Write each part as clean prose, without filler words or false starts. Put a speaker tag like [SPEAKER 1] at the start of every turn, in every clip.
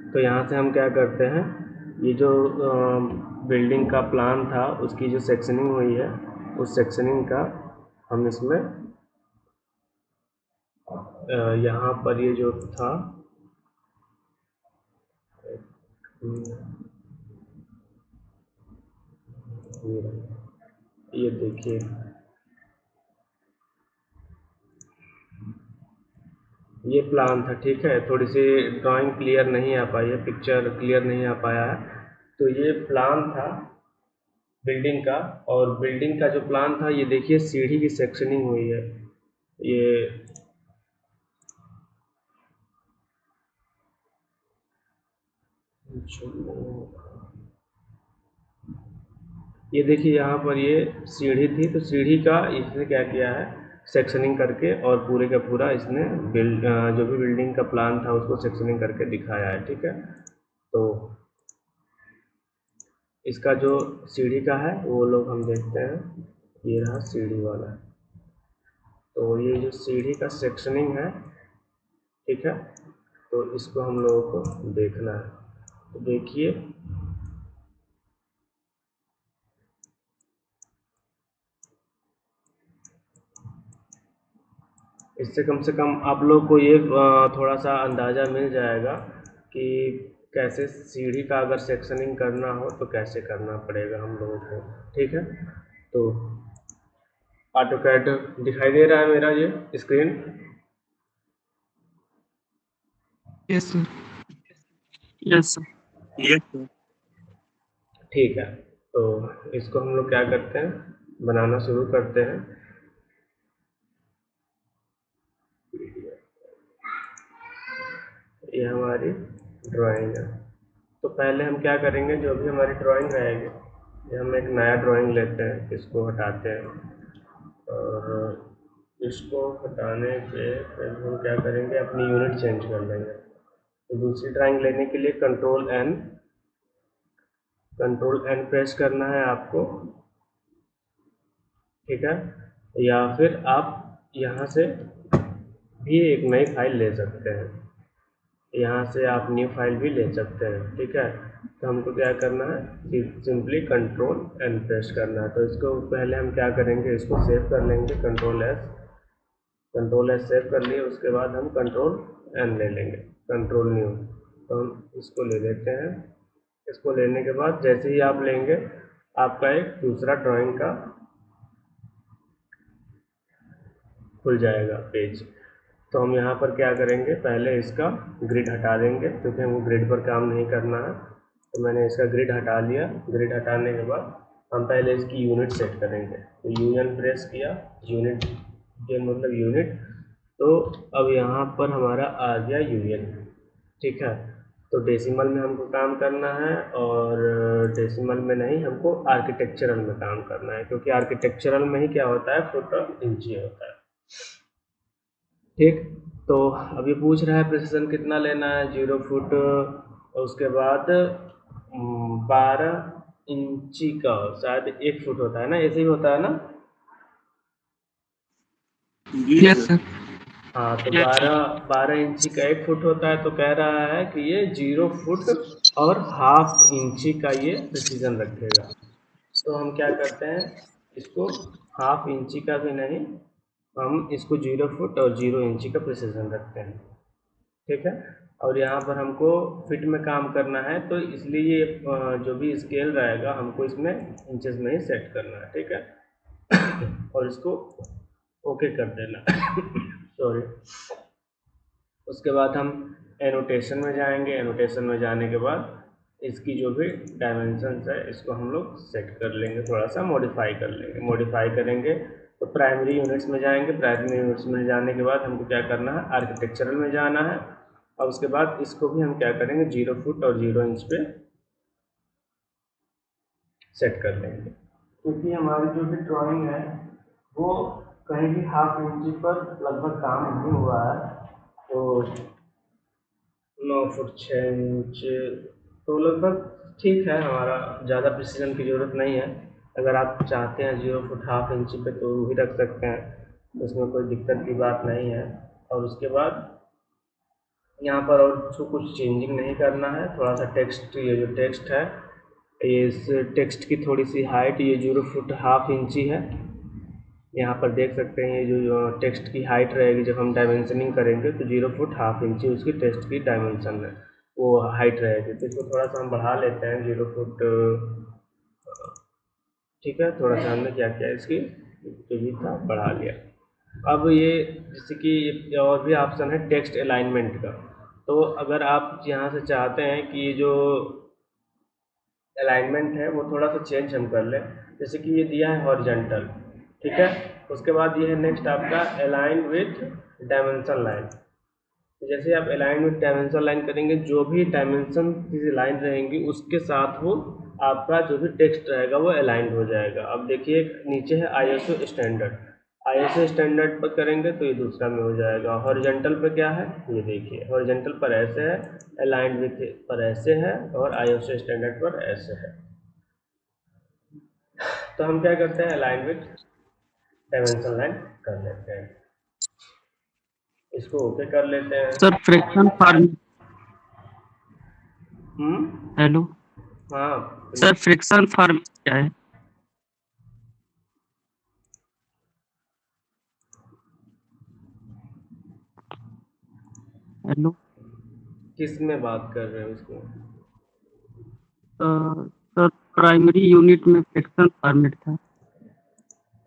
[SPEAKER 1] तो यहाँ से हम क्या करते हैं, ये जो बिल्डिंग का प्लान था उसकी जो सेक्शनिंग हुई है उस सेक्शनिंग का हम इसमें यहाँ पर ये जो था ये देखिए, ये प्लान था, ठीक है। थोड़ी सी ड्राइंग क्लियर नहीं आ पाई है, पिक्चर क्लियर नहीं आ पाया है। तो ये प्लान था बिल्डिंग का, और बिल्डिंग का जो प्लान था, ये देखिए सीढ़ी की सेक्शनिंग हुई है। ये देखिए यहाँ पर ये सीढ़ी थी, तो सीढ़ी का इसने क्या किया है, सेक्शनिंग करके, और पूरे का पूरा इसने जो भी बिल्डिंग का प्लान था उसको सेक्शनिंग करके दिखाया है, ठीक है। तो इसका जो सीढ़ी का है वो लोग हम देखते हैं, ये रहा सीढ़ी वाला। तो ये जो सीढ़ी का सेक्शनिंग है, ठीक है, तो इसको हम लोगों को देखना है। तो देखिए, इससे कम से कम आप लोग को ये थोड़ा सा अंदाज़ा मिल जाएगा कि कैसे सीढ़ी का अगर सेक्शनिंग करना हो तो कैसे करना पड़ेगा हम लोगों को, ठीक है। तो ऑटोकैड दिखाई दे रहा है मेरा ये screen?
[SPEAKER 2] Yes sir. Yes sir.
[SPEAKER 3] Yes sir.
[SPEAKER 1] ठीक है, तो इसको हम लोग क्या करते हैं, बनाना शुरू करते हैं। ये हमारी ड्राइंग है। तो पहले हम क्या करेंगे, जो भी हमारी ड्राइंग रहेगी, ये हम एक नया ड्राइंग लेते हैं, इसको हटाते हैं, और इसको हटाने पे फिर हम क्या करेंगे, अपनी यूनिट चेंज कर लेंगे। तो दूसरी ड्राइंग लेने के लिए कंट्रोल एन प्रेस करना है आपको, ठीक है। या फिर आप यहाँ से भी एक नई फाइल ले सकते हैं, यहाँ से आप न्यू फाइल भी ले सकते हैं, ठीक है। तो हमको क्या करना है, सिंपली कंट्रोल एन प्रेस करना है। तो इसको पहले हम क्या करेंगे, इसको सेव कर लेंगे, कंट्रोल एस सेव कर लिए, उसके बाद हम कंट्रोल एन ले लेंगे, कंट्रोल न्यू। तो हम इसको ले लेते हैं। इसको लेने के बाद जैसे ही आप लेंगे, आपका एक दूसरा ड्राइंग का खुल जाएगा पेज। तो हम यहाँ पर क्या करेंगे, पहले इसका ग्रिड हटा देंगे, क्योंकि हमको ग्रिड पर काम नहीं करना है। तो मैंने इसका ग्रिड हटा लिया। ग्रिड हटाने के बाद हम पहले इसकी यूनिट सेट करेंगे। तो यूएन प्रेस किया, यूनिट, ये मतलब यूनिट। तो अब यहाँ पर हमारा आ गया यूएन, ठीक है। तो डेसिमल में हमको काम करना है, और डेसिमल में नहीं, हमको आर्किटेक्चरल में काम करना है, क्योंकि आर्किटेक्चरल में ही क्या होता है, फुट और इंची होता है, ठीक। तो अभी पूछ रहा है प्रिसीजन कितना लेना है, 0 फुट, और उसके बाद 12 इंची का शायद 1 फुट होता है ना, ऐसे ही होता है ना?
[SPEAKER 2] Yes sir.
[SPEAKER 1] हाँ, तो 12 इंची का 1 फुट होता है। तो कह रहा है कि ये 0 फुट और हाफ इंची का ये प्रिसीजन रखेगा। तो हम क्या करते हैं, इसको हाफ इंची का भी नहीं, हम इसको 0 फुट और 0 इंची का प्रिसीजन रखते हैं, ठीक है। और यहाँ पर हमको फिट में काम करना है, तो इसलिए ये जो भी स्केल रहेगा हमको इसमें इंचेस में ही सेट करना है, ठीक है। और इसको ओके कर देना। सॉरी। उसके बाद हम एनोटेशन में जाएंगे। एनोटेशन में जाने के बाद इसकी जो भी डायमेंशंस है इसको हम लोग सेट कर लेंगे, थोड़ा सा मॉडिफाई कर लेंगे। मॉडिफाई करेंगे तो प्राइमरी यूनिट्स में जाएंगे। प्राइमरी यूनिट्स में जाने के बाद हमको क्या करना है, आर्किटेक्चरल में जाना है, और उसके बाद इसको भी हम क्या करेंगे, 0 फुट और 0 इंच पे सेट कर लेंगे। क्योंकि हमारी जो भी ड्राइंग है वो कहीं भी हाफ इंची पर लगभग काम नहीं हुआ है। तो 9 फुट 6 इंच तो लगभग ठीक है, हमारा ज़्यादा प्रिसीजन की ज़रूरत नहीं है। अगर आप चाहते हैं 0 फुट हाफ इंची पे तो वो भी रख सकते हैं, उसमें कोई दिक्कत की बात नहीं है। और उसके बाद यहाँ पर और उसको कुछ चेंजिंग नहीं करना है। थोड़ा सा टेक्स्ट, ये जो टेक्स्ट है, ये इस टेक्स्ट की थोड़ी सी हाइट ये 0 फुट हाफ इंची है। यहाँ पर देख सकते हैं ये जो टेक्स्ट की हाइट रहेगी, जब हम डायमेंशनिंग करेंगे तो 0 फुट हाफ इंची उसकी टेक्स्ट की डायमेंशन है, वो हाइट रहेगी। तो इसको थोड़ा सा हम बढ़ा लेते हैं 0 फुट। ठीक है, थोड़ा सा हमने क्या किया, इसकी जो भी था बढ़ा लिया। अब ये जैसे कि और भी ऑप्शन है टेक्स्ट अलाइनमेंट का। तो अगर आप यहाँ से चाहते हैं कि ये जो अलाइनमेंट है वो थोड़ा सा चेंज हम कर लें, जैसे कि ये दिया है हॉरिजॉन्टल, ठीक है। उसके बाद ये है नेक्स्ट आपका अलाइन विथ डायमेंशन लाइन। तो जैसे आप अलाइन विथ डायमेंशन लाइन करेंगे, जो भी डायमेंशन की लाइन रहेंगी उसके साथ वो आपका जो भी टेक्स्ट रहेगा वो अलाइंड हो जाएगा। अब देखिए नीचे है आईएसओ स्टैंडर्ड, आईएसओ स्टैंडर्ड पर करेंगे तो ये दूसरा में हो जाएगा। हॉरिजॉन्टल पर क्या है, ये देखिए हॉरिजॉन्टल पर ऐसे है, अलाइंड विथ पर ऐसे है, और आईएसओ स्टैंडर्ड पर ऐसे है। तो हम क्या करते हैं, अलाइन विथ डायमेंशन लाइन कर लेते हैं, इसको ओके कर लेते
[SPEAKER 2] सर
[SPEAKER 1] हैं।
[SPEAKER 2] फ्रैक्शन फॉर्म,
[SPEAKER 1] हम्म।
[SPEAKER 2] हेलो
[SPEAKER 1] हाँ।
[SPEAKER 2] सर, फ्रैक्शन फॉर्म क्या है? हेलो
[SPEAKER 1] किस में बात कर रहे हैं उसको?
[SPEAKER 2] सर, प्राइमरी यूनिट में फ्रैक्शन फॉर्मेट था।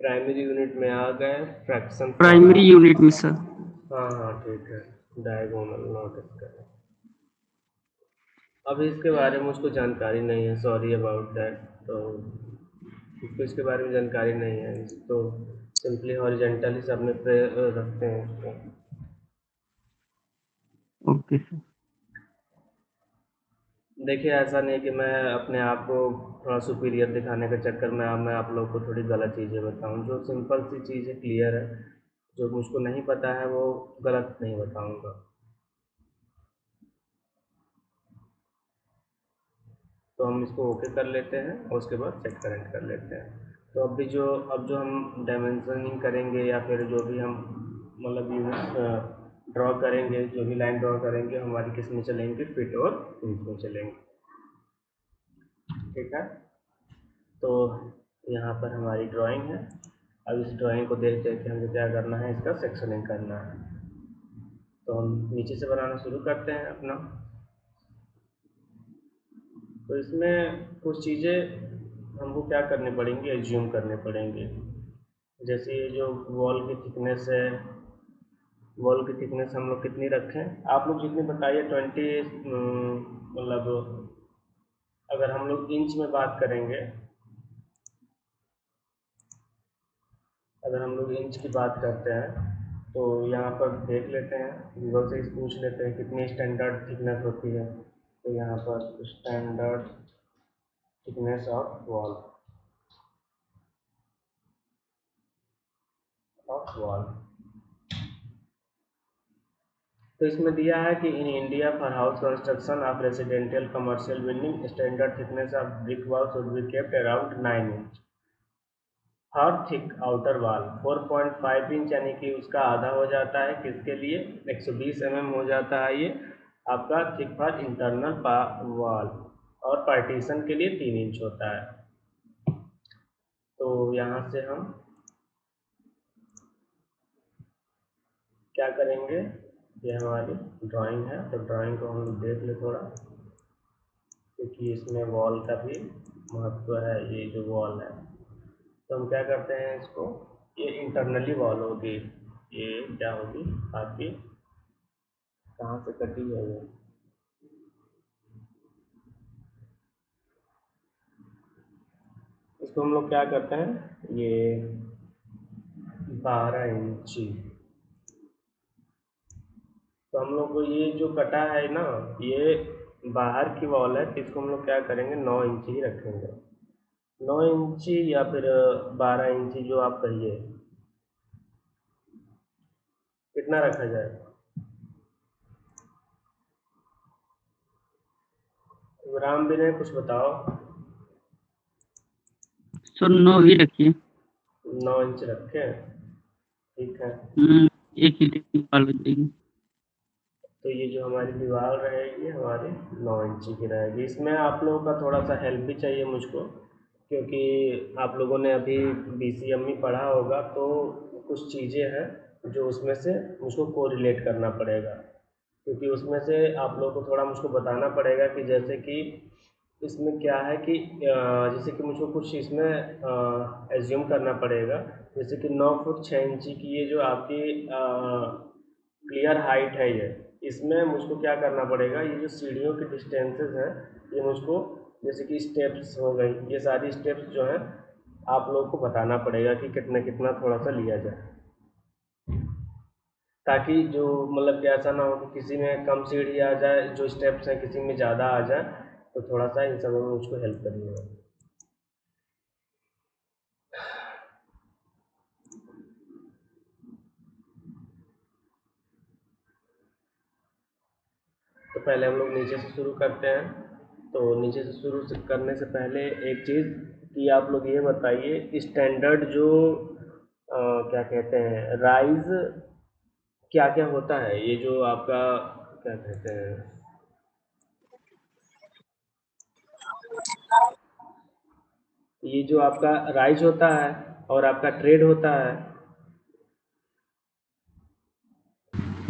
[SPEAKER 1] प्राइमरी यूनिट में आ गए फ्रैक्शन
[SPEAKER 2] प्राइमरी
[SPEAKER 1] फॉर्मेट।
[SPEAKER 2] यूनिट में सर।
[SPEAKER 1] हाँ हाँ ठीक है, डायगोनल नोटिस करें। अभी इसके बारे में उसको जानकारी नहीं है, सॉरी अबाउट दैट। तो उसको इसके बारे में जानकारी नहीं है, तो सिंपली हॉरिजेंटल ही सब में रखते हैं उसको।
[SPEAKER 2] Okay sir.
[SPEAKER 1] देखिए ऐसा नहीं है कि मैं अपने आप को थोड़ा सुपीरियर दिखाने के चक्कर में मैं आप लोग को थोड़ी गलत चीज़ें बताऊं। जो सिंपल सी चीज़ें क्लियर है, जो मुझको नहीं पता है वो गलत नहीं बताऊंगा। तो हम इसको ओके कर लेते हैं और उसके बाद सेट करेंट कर लेते हैं। तो अब जो हम डायमेंशनिंग करेंगे या फिर जो भी हम मतलब यूनिट ड्रॉ करेंगे, जो भी लाइन ड्रॉ करेंगे हमारी किस में चलेंगे, फिट और इंच में चलेंगे। ठीक है, तो यहाँ पर हमारी ड्राइंग है। अब इस ड्राइंग को देख देख के हमें क्या करना है, इसका सेक्शनिंग करना है। तो हम नीचे से बनाना शुरू करते हैं अपना। तो इसमें कुछ चीज़ें हमको क्या करनी पड़ेंगी, एज्यूम करने पड़ेंगे। जैसे ये जो वॉल की थिकनेस है, वॉल की थिकनेस हम लोग कितनी रखें, आप लोग जितनी बताइए 20। मतलब अगर हम लोग इंच में बात करेंगे, अगर हम लोग इंच की बात करते हैं तो यहाँ पर देख लेते हैं, गूगल से ही पूछ लेते हैं कितनी स्टैंडर्ड थिकनेस होती है। तो यहाँ पर स्टैंडर्ड थिकनेस ऑफ वॉल। तो इसमें दिया है कि in India for house construction of residential commercial building standard thickness of brick wall should be kept around 9 inch. Her thick outer wall 4.5 inch, यानी कि उसका आधा हो जाता है, किसके लिए, 120 mm हो जाता है ये आपका थिक फॉर इंटरनल वॉल, और पार्टीशन के लिए 3 इंच होता है। तो यहाँ से हम क्या करेंगे, ये हमारी ड्राइंग है, तो ड्राइंग को हम देख ले थोड़ा, क्योंकि इसमें वॉल का भी महत्व है। ये जो वॉल है, तो हम क्या करते हैं इसको, ये इंटरनली वॉल होगी, ये क्या होगी आपकी, कहाँ से कटी है ये, इसको हम लोग क्या करते हैं, ये 12 इंची। तो हम लोग को ये जो कटा है ना, ये बाहर की वॉल है, तो इसको हम लोग क्या करेंगे, 9 इंची ही रखेंगे। 9 इंची या फिर 12 इंची, जो आप कहिए, कितना रखा जाए। राम विनय कुछ बताओ।
[SPEAKER 2] सर 9 ही रखिए।
[SPEAKER 1] 9 इंच रखें, ठीक है।
[SPEAKER 2] एक ही टेक्निक कॉल हो जाएगी।
[SPEAKER 1] तो ये जो हमारी दीवार रहेगी हमारी 9 इंची की रहेगी। इसमें आप लोगों का थोड़ा सा हेल्प भी चाहिए मुझको, क्योंकि आप लोगों ने अभी BCME पढ़ा होगा, तो कुछ चीज़ें हैं जो उसमें से मुझको कोरिलेट करना पड़ेगा, क्योंकि उसमें से आप लोगों को थोड़ा मुझको बताना पड़ेगा कि जैसे कि इसमें क्या है कि जैसे कि मुझको कुछ इसमें एज्यूम करना पड़ेगा, जैसे कि 9 फुट 6 इंची की ये जो आपकी क्लियर हाइट है, ये इसमें मुझको क्या करना पड़ेगा, ये जो सीढ़ियों की डिस्टेंसेस हैं ये मुझको, जैसे कि स्टेप्स हो गई, ये सारी स्टेप्स जो है आप लोगों को बताना पड़ेगा कि कितना कितना थोड़ा सा लिया जाए, ताकि जो मतलब कि ऐसा ना हो कि किसी में कम सीढ़ी आ जाए, जो स्टेप्स हैं किसी में ज़्यादा आ जाए, तो थोड़ा सा इन सब में मुझको हेल्प करिएगा। तो पहले हम लोग नीचे से शुरू करते हैं। तो नीचे से शुरू से करने से पहले एक चीज़ कि आप लोग ये बताइए, स्टैंडर्ड जो क्या कहते हैं राइज क्या क्या होता है, ये जो आपका क्या कहते हैं, ये जो आपका राइज होता है और आपका ट्रेड होता है,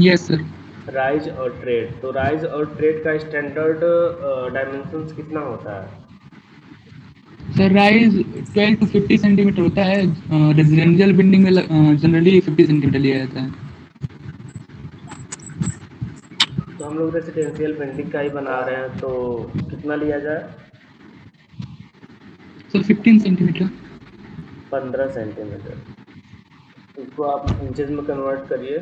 [SPEAKER 2] यस सर।
[SPEAKER 1] राइज और ट्रेड, तो राइज और ट्रेड का स्टैंडर्ड डायमेंशंस कितना होता है?
[SPEAKER 2] सर राइज 12 to 50 सेंटीमीटर होता है। रेजिडेंशियल बिल्डिंग में जनरली 50 सेंटीमीटर लिया जाता है।
[SPEAKER 1] तो हम लोग रेसिडेंशियल बिल्डिंग का ही बना रहे हैं, तो कितना लिया जाए?
[SPEAKER 2] Sir 15 centimetre.
[SPEAKER 1] 15 सेंटीमीटर। इसको आप इंचेस में कन्वर्ट करिए।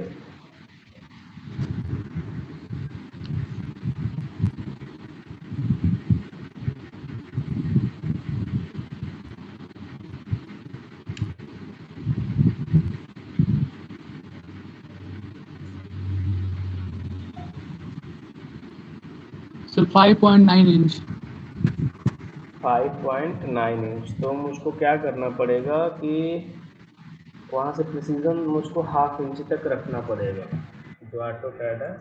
[SPEAKER 2] Sir 5.9 inch.
[SPEAKER 1] 5.9 इंच। तो मुझको क्या करना पड़ेगा कि वहाँ से प्रिसीजन मुझको हाफ इंच तक रखना पड़ेगा। जो ऑटो कैड है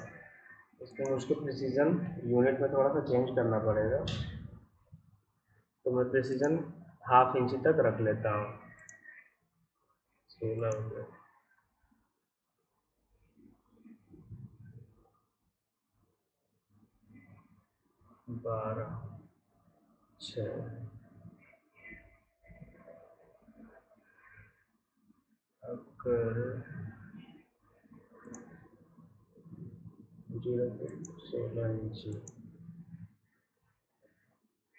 [SPEAKER 1] उसमें मुझको प्रिसीजन यूनिट में थोड़ा सा चेंज करना पड़ेगा, तो मैं प्रिसीजन हाफ इंच तक रख लेता हूँ। 16 हो गया, 12, 6, अगर 0.16 इंची,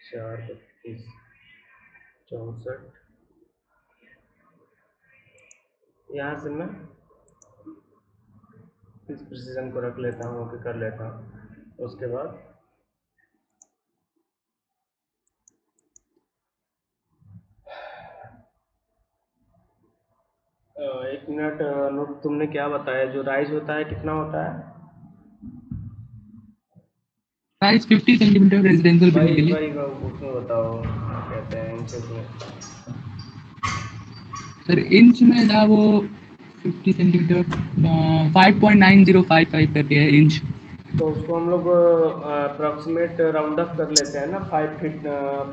[SPEAKER 1] 4, 32, 64, यहाँ से मैं इस प्रिसीजन को रख लेता हूँ, ओके कर लेता हूँ। उसके बाद एक मिनट, अनुप तुमने क्या बताया, जो राइज होता है कितना होता है?
[SPEAKER 2] राइज 50 सेंटीमीटर रेजिडेंशियल बिल्डिंग के
[SPEAKER 1] वही
[SPEAKER 2] लिए।
[SPEAKER 1] वही बुक में बताओ, क्या कहते हैं इंचेस में।
[SPEAKER 2] सर इंच में था वो 50 सेंटीमीटर 5.9055 कर दिया है इंच।
[SPEAKER 1] तो उसको हम लोग अप्रॉक्सीमेट राउंड अप कर लेते हैं ना, 5 फीट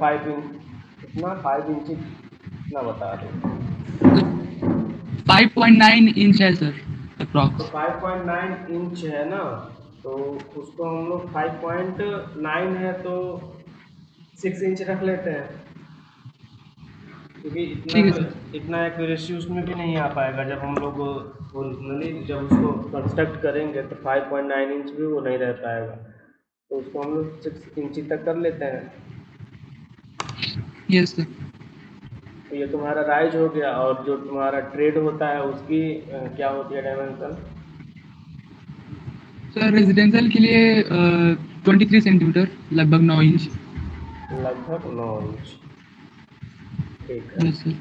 [SPEAKER 1] 5 इंच, कितना 5 इंची कितना बता रहे?
[SPEAKER 2] 5.9 इंच है सर
[SPEAKER 1] तो
[SPEAKER 2] अप्रॉक्स।
[SPEAKER 1] 5.9 इंच है ना, तो उसको हम लोग 5.9 है तो 6 इंच रख लेते हैं, क्योंकि इतना
[SPEAKER 2] ठीक है
[SPEAKER 1] तो
[SPEAKER 2] सर।
[SPEAKER 1] इतना एक्यूरेसी उसमें भी नहीं आ पाएगा। जब हम लोग ओरिजिनली जब उसको कंस्ट्रक्ट करेंगे तो 5.9 इंच भी वो नहीं रह पाएगा, तो उसको हम लोग 6 इंची तक कर लेते हैं।
[SPEAKER 2] Yes sir.
[SPEAKER 1] तो ये तुम्हारा राइज हो गया, और जो तुम्हारा ट्रेड होता है उसकी क्या होती है डायमेंशन?
[SPEAKER 2] सर रेजिडेंशियल के लिए 23 सेंटीमीटर लगभग 9 इंच।
[SPEAKER 1] लगभग 9 इंच। ठीक है।
[SPEAKER 2] Yes sir.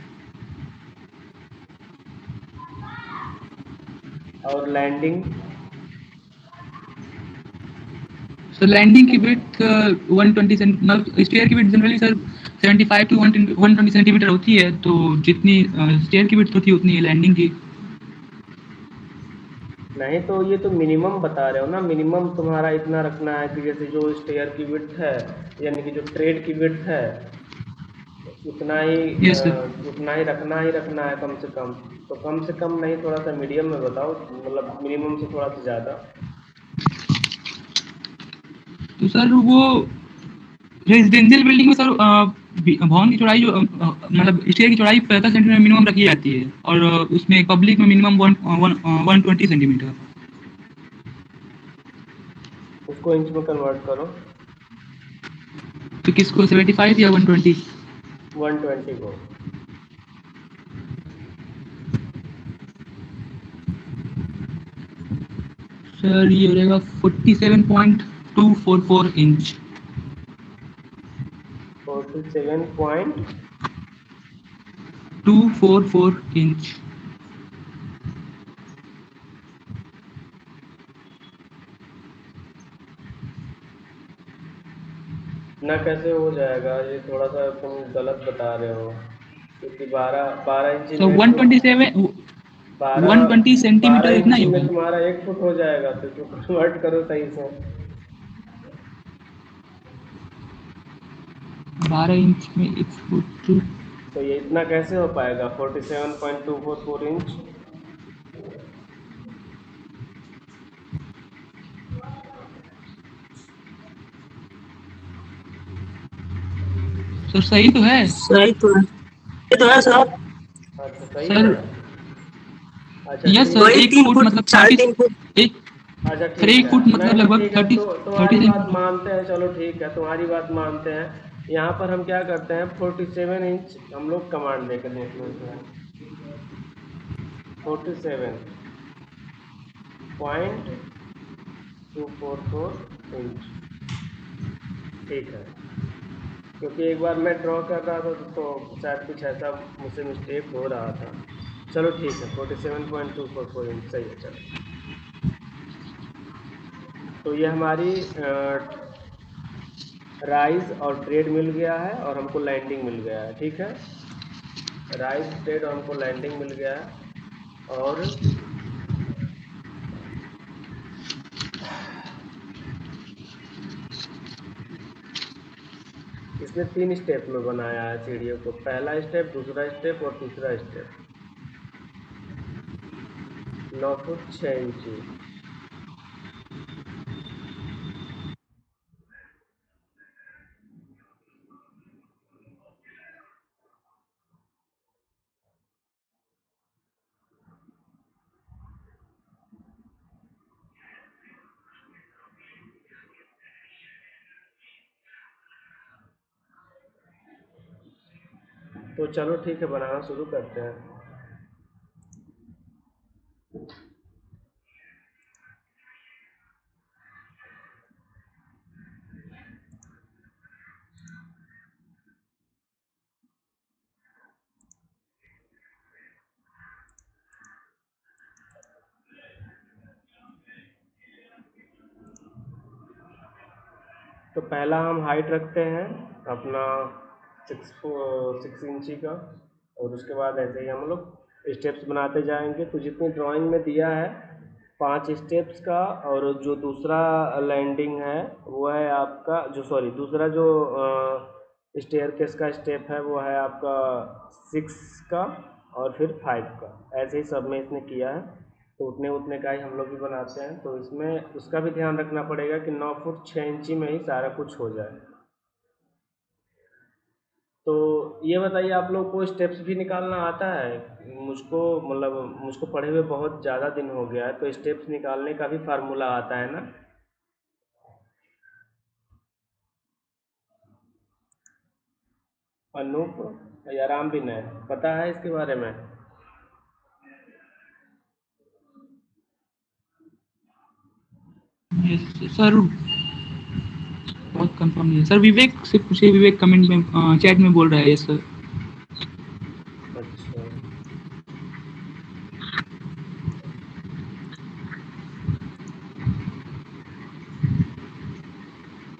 [SPEAKER 1] और लैंडिंग?
[SPEAKER 2] सर लैंडिंग की विड्थ 120 सेंटीमीटर, स्टेयर की width generally sir 75 to 120 centimetre होती है, तो जितनी स्टेयर की विड्थ होती है उतनी लैंडिंग की।
[SPEAKER 1] नहीं तो ये तो मिनिमम बता रहे हो ना, मिनिमम तुम्हारा इतना रखना है कि जैसे जो स्टेयर की विड्थ है, यानी कि जो ट्रेड की विड्थ है, उतना ही
[SPEAKER 2] यस सर।
[SPEAKER 1] उतना ही रखना है कम से कम। तो कम से कम नहीं, थोड़ा सा मीडियम में बताओ, मतलब मिनिमम से थोड़ा सा ज़्यादा।
[SPEAKER 2] तो सर वो रेजिडेंशियल बिल्डिंग में सर भवन की चौड़ाई जो मतलब स्टेयर की चौड़ाई 65 सेंटीमीटर मिनिमम रखी जाती है, और उसमें पब्लिक में मिनिमम 120 सेंटीमीटर।
[SPEAKER 1] उसको इंच में कन्वर्ट करो।
[SPEAKER 2] तो किसको 75 या 120?
[SPEAKER 1] 120 को।
[SPEAKER 2] सर ये हो जाएगा 47.244 इंच।
[SPEAKER 1] 47 point
[SPEAKER 2] 244 inch.
[SPEAKER 1] ना कैसे हो जाएगा, ये थोड़ा सा तुम गलत बता रहे हो, क्योंकि 12 12 इंची
[SPEAKER 2] सो
[SPEAKER 1] में तो
[SPEAKER 2] 127
[SPEAKER 1] बारह
[SPEAKER 2] 120 सेंटीमीटर
[SPEAKER 1] बारह
[SPEAKER 2] इतना ही
[SPEAKER 1] इंची में
[SPEAKER 2] होगा।
[SPEAKER 1] तुम्हारा 1 फुट हो जाएगा, तो इसको कन्वर्ट करो सही से।
[SPEAKER 2] 12 इंच में 1 फुट।
[SPEAKER 1] तो ये इतना कैसे हो पाएगा 47.244 इंच?
[SPEAKER 2] सर सही तो है।
[SPEAKER 3] सही तो है, ये तो है सर।
[SPEAKER 1] अच्छा सही
[SPEAKER 2] सर
[SPEAKER 1] है। अच्छा
[SPEAKER 2] यस
[SPEAKER 1] ठीक
[SPEAKER 2] सर,
[SPEAKER 1] है।
[SPEAKER 3] वही
[SPEAKER 2] 1 फुट
[SPEAKER 3] 3 फुट
[SPEAKER 2] मतलब
[SPEAKER 3] साढ़े
[SPEAKER 2] 30।
[SPEAKER 3] 3 फुट।
[SPEAKER 2] एक
[SPEAKER 1] अच्छा
[SPEAKER 2] सर
[SPEAKER 1] ठीक
[SPEAKER 2] 1 फुट
[SPEAKER 1] है,
[SPEAKER 2] मतलब
[SPEAKER 1] नहीं तो
[SPEAKER 2] लगभग
[SPEAKER 1] ठीक है,
[SPEAKER 2] 30
[SPEAKER 1] तो तुम्हारी
[SPEAKER 2] 30
[SPEAKER 1] बात
[SPEAKER 2] सेंटीमीटर।
[SPEAKER 1] मानते हैं, चलो ठीक है, तुम्हारी बात मानते हैं। यहाँ पर हम क्या करते हैं, 47 इंच हम लोग कमांड देकर देख लेते हैं। 47.244 इंच। ठीक है, क्योंकि एक बार मैं ड्रॉ कर रहा था तो शायद कुछ ऐसा मुझसे मिस्टेक हो रहा था। चलो ठीक है, 47.244 इंच सही है। चलो, तो ये हमारी राइज और ट्रेड मिल गया है, और हमको लैंडिंग मिल गया है। ठीक है, राइज ट्रेड और हमको लैंडिंग मिल गया है। और इसने 3 स्टेप में बनाया है सीढ़ियों को, पहला स्टेप, दूसरा स्टेप और तीसरा स्टेप। 9 फुट 6 इंची। तो चलो ठीक है, बनाना शुरू करते हैं। तो पहला हम हाइट रखते हैं अपना 6 इंची का, और उसके बाद ऐसे ही हम लोग स्टेप्स बनाते जाएंगे। तो जितनी ड्राइंग में दिया है 5 स्टेप्स का, और जो दूसरा लैंडिंग है वो है आपका, जो सॉरी दूसरा जो स्टेयरकेस का स्टेप है वो है आपका 6 का, और फिर 5 का। ऐसे ही सब में इसने किया है, तो उतने उतने का ही हम लोग भी बनाते हैं। तो इसमें उसका भी ध्यान रखना पड़ेगा कि 9 फुट 6 इंची में ही सारा कुछ हो जाए। तो ये बताइए, आप लोग को स्टेप्स भी निकालना आता है? मुझको मतलब मुझको पढ़े हुए बहुत ज़्यादा दिन हो गया है, तो स्टेप्स निकालने का भी फार्मूला आता है ना? अनूप या राम भी नहीं पता है इसके बारे में?
[SPEAKER 2] यस सर, बहुत कंफर्म नहीं है सर। विवेक से पूछिए, विवेक कमेंट में चैट में बोल रहा है यस सर।
[SPEAKER 1] अच्छा,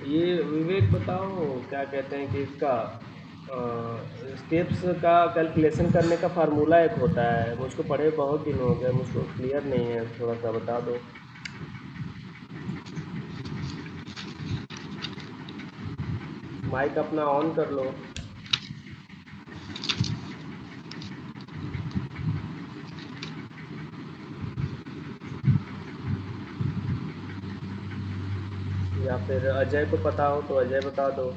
[SPEAKER 1] ये विवेक बताओ, क्या कहते हैं कि इसका स्टेप्स का कैलकुलेशन करने का फार्मूला एक होता है, मुझको पढ़े बहुत दिन हो गए, मुझको क्लियर नहीं है, थोड़ा सा बता दो। माइक अपना ऑन कर लो। या फिर अजय को पता हो तो अजय बता दो।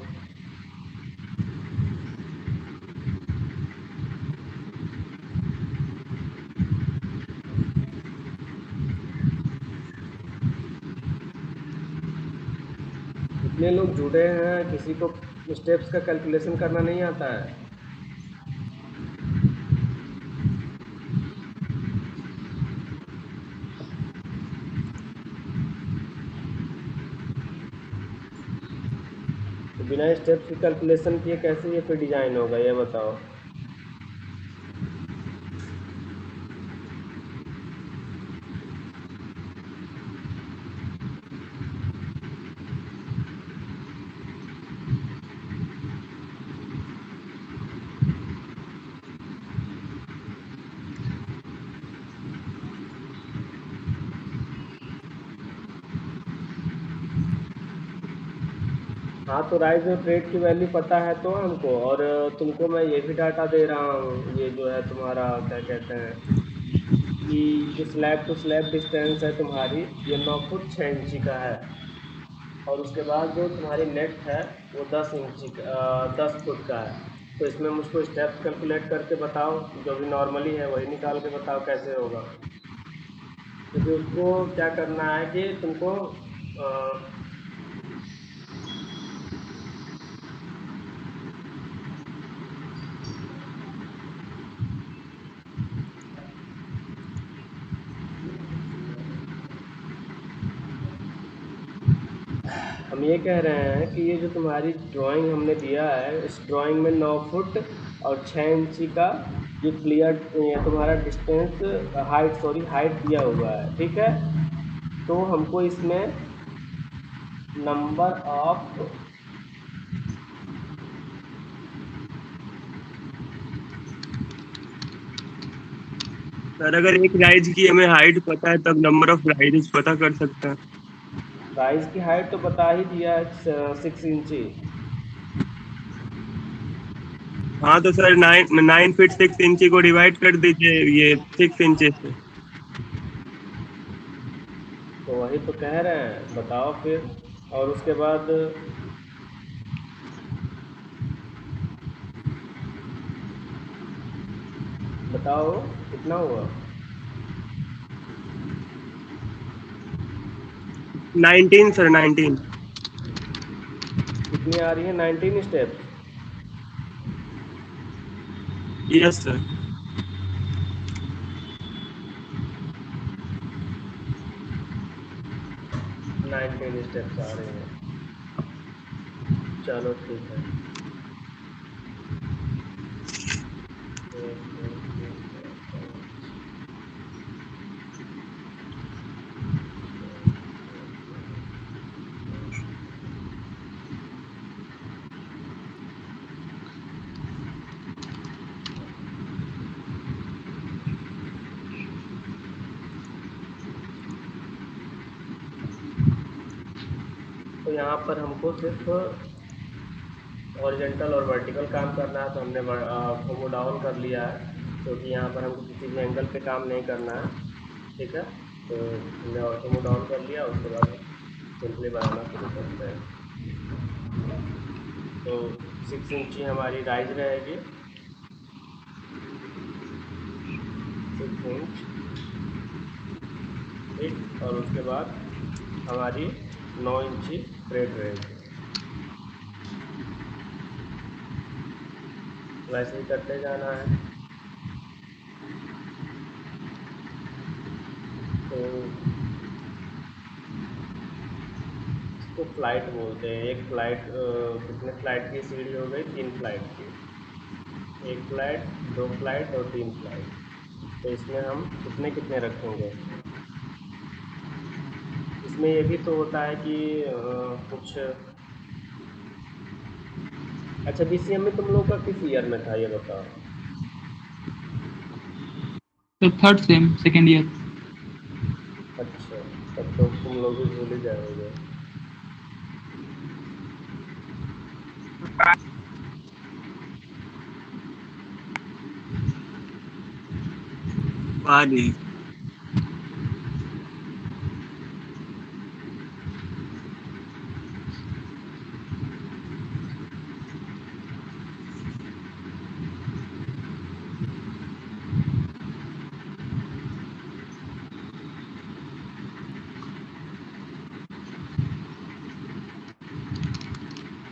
[SPEAKER 1] कितने लोग जुड़े हैं, किसी को स्टेप्स का कैलकुलेशन करना नहीं आता है? तो बिना स्टेप्स की कैलकुलेशन किए कैसे ये फिर डिजाइन होगा, ये बताओ। हाँ तो राइज और ट्रेड की वैल्यू पता है तो हमको, और तुमको मैं ये भी डाटा दे रहा हूँ, ये जो है तुम्हारा क्या कहते हैं कि जो स्लैब टू स्लैब डिस्टेंस है तुम्हारी, ये 9 फुट 6 इंची का है। और उसके बाद जो तुम्हारी नेट है वो 10 फुट का है। तो इसमें मुझको स्टेप्स कैलकुलेट करके बताओ, जो भी नॉर्मली है वही निकाल के बताओ कैसे होगा। क्योंकि उसको क्या करना है कि तुमको अ, हम ये कह रहे हैं कि ये जो तुम्हारी ड्राइंग हमने दिया है, इस ड्राइंग में 9 फुट और 6 इंची का ये क्लियर, ये तुम्हारा डिस्टेंस, हाइट दिया हुआ है, ठीक है। तो हमको इसमें नंबर ऑफ,
[SPEAKER 4] सर अगर एक राइज की हमें हाइट पता है तब नंबर ऑफ राइजेस पता कर सकते हैं।
[SPEAKER 1] राइज की हाइट तो बता ही दिया है, 6 इंची।
[SPEAKER 4] हाँ तो सर 9 फीट 6 इंची को डिवाइड कर दीजिए ये 6 इंची से।
[SPEAKER 1] तो वही तो कह रहे हैं, बताओ फिर। और उसके बाद बताओ कितना हुआ।
[SPEAKER 4] 19 सर 19।
[SPEAKER 1] कितनी आ रही है, 19 स्टेप्स।
[SPEAKER 4] Yes sir.
[SPEAKER 1] 19 स्टेप्स आ रही हैं, चलो ठीक है। 1 2 3 4 5। तो यहाँ पर हमको सिर्फ हॉरिजॉन्टल और वर्टिकल काम करना है, तो हमने फोमो डाउन कर लिया है, क्योंकि यहाँ पर हमको किसी भी एंगल पे काम नहीं करना है, ठीक है। तो हमने फोमो डाउन कर लिया, उसके बाद सिंपली बनाना शुरू करते हैं। तो 6 इंची हमारी राइज रहेगी, 6 इंच, ठीक। और उसके बाद हमारी 9 इंची ब्रेड रहेगी। वैसे ही करते जाना है। तो इसको फ्लाइट बोलते हैं। एक फ्लाइट, कितने फ्लाइट की सीढ़ी हो गई, 3 फ्लाइट की। 1 फ्लाइट, 2 फ्लाइट और 3 फ्लाइट। तो इसमें हम कितने कितने रखेंगे। इसमें ये भी तो होता है कि कुछ अच्छा, बीसीएम में तुम लोग का किस ईयर में था ये बताओ?
[SPEAKER 2] तो थर्ड सेम सेकेंड ईयर।
[SPEAKER 1] अच्छा, तब तो तुम लोग भी भूल ही जाओगे।
[SPEAKER 4] पानी।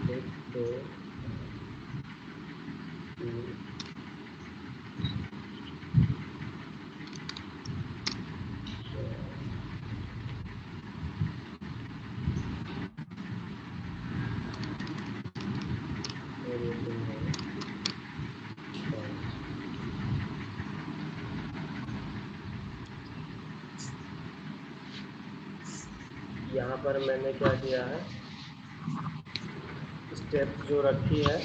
[SPEAKER 1] एक, दो, तीन, चार, और ये तुम्हारा 5। यहाँ पर मैंने क्या किया है, स्टेप्स जो रखी है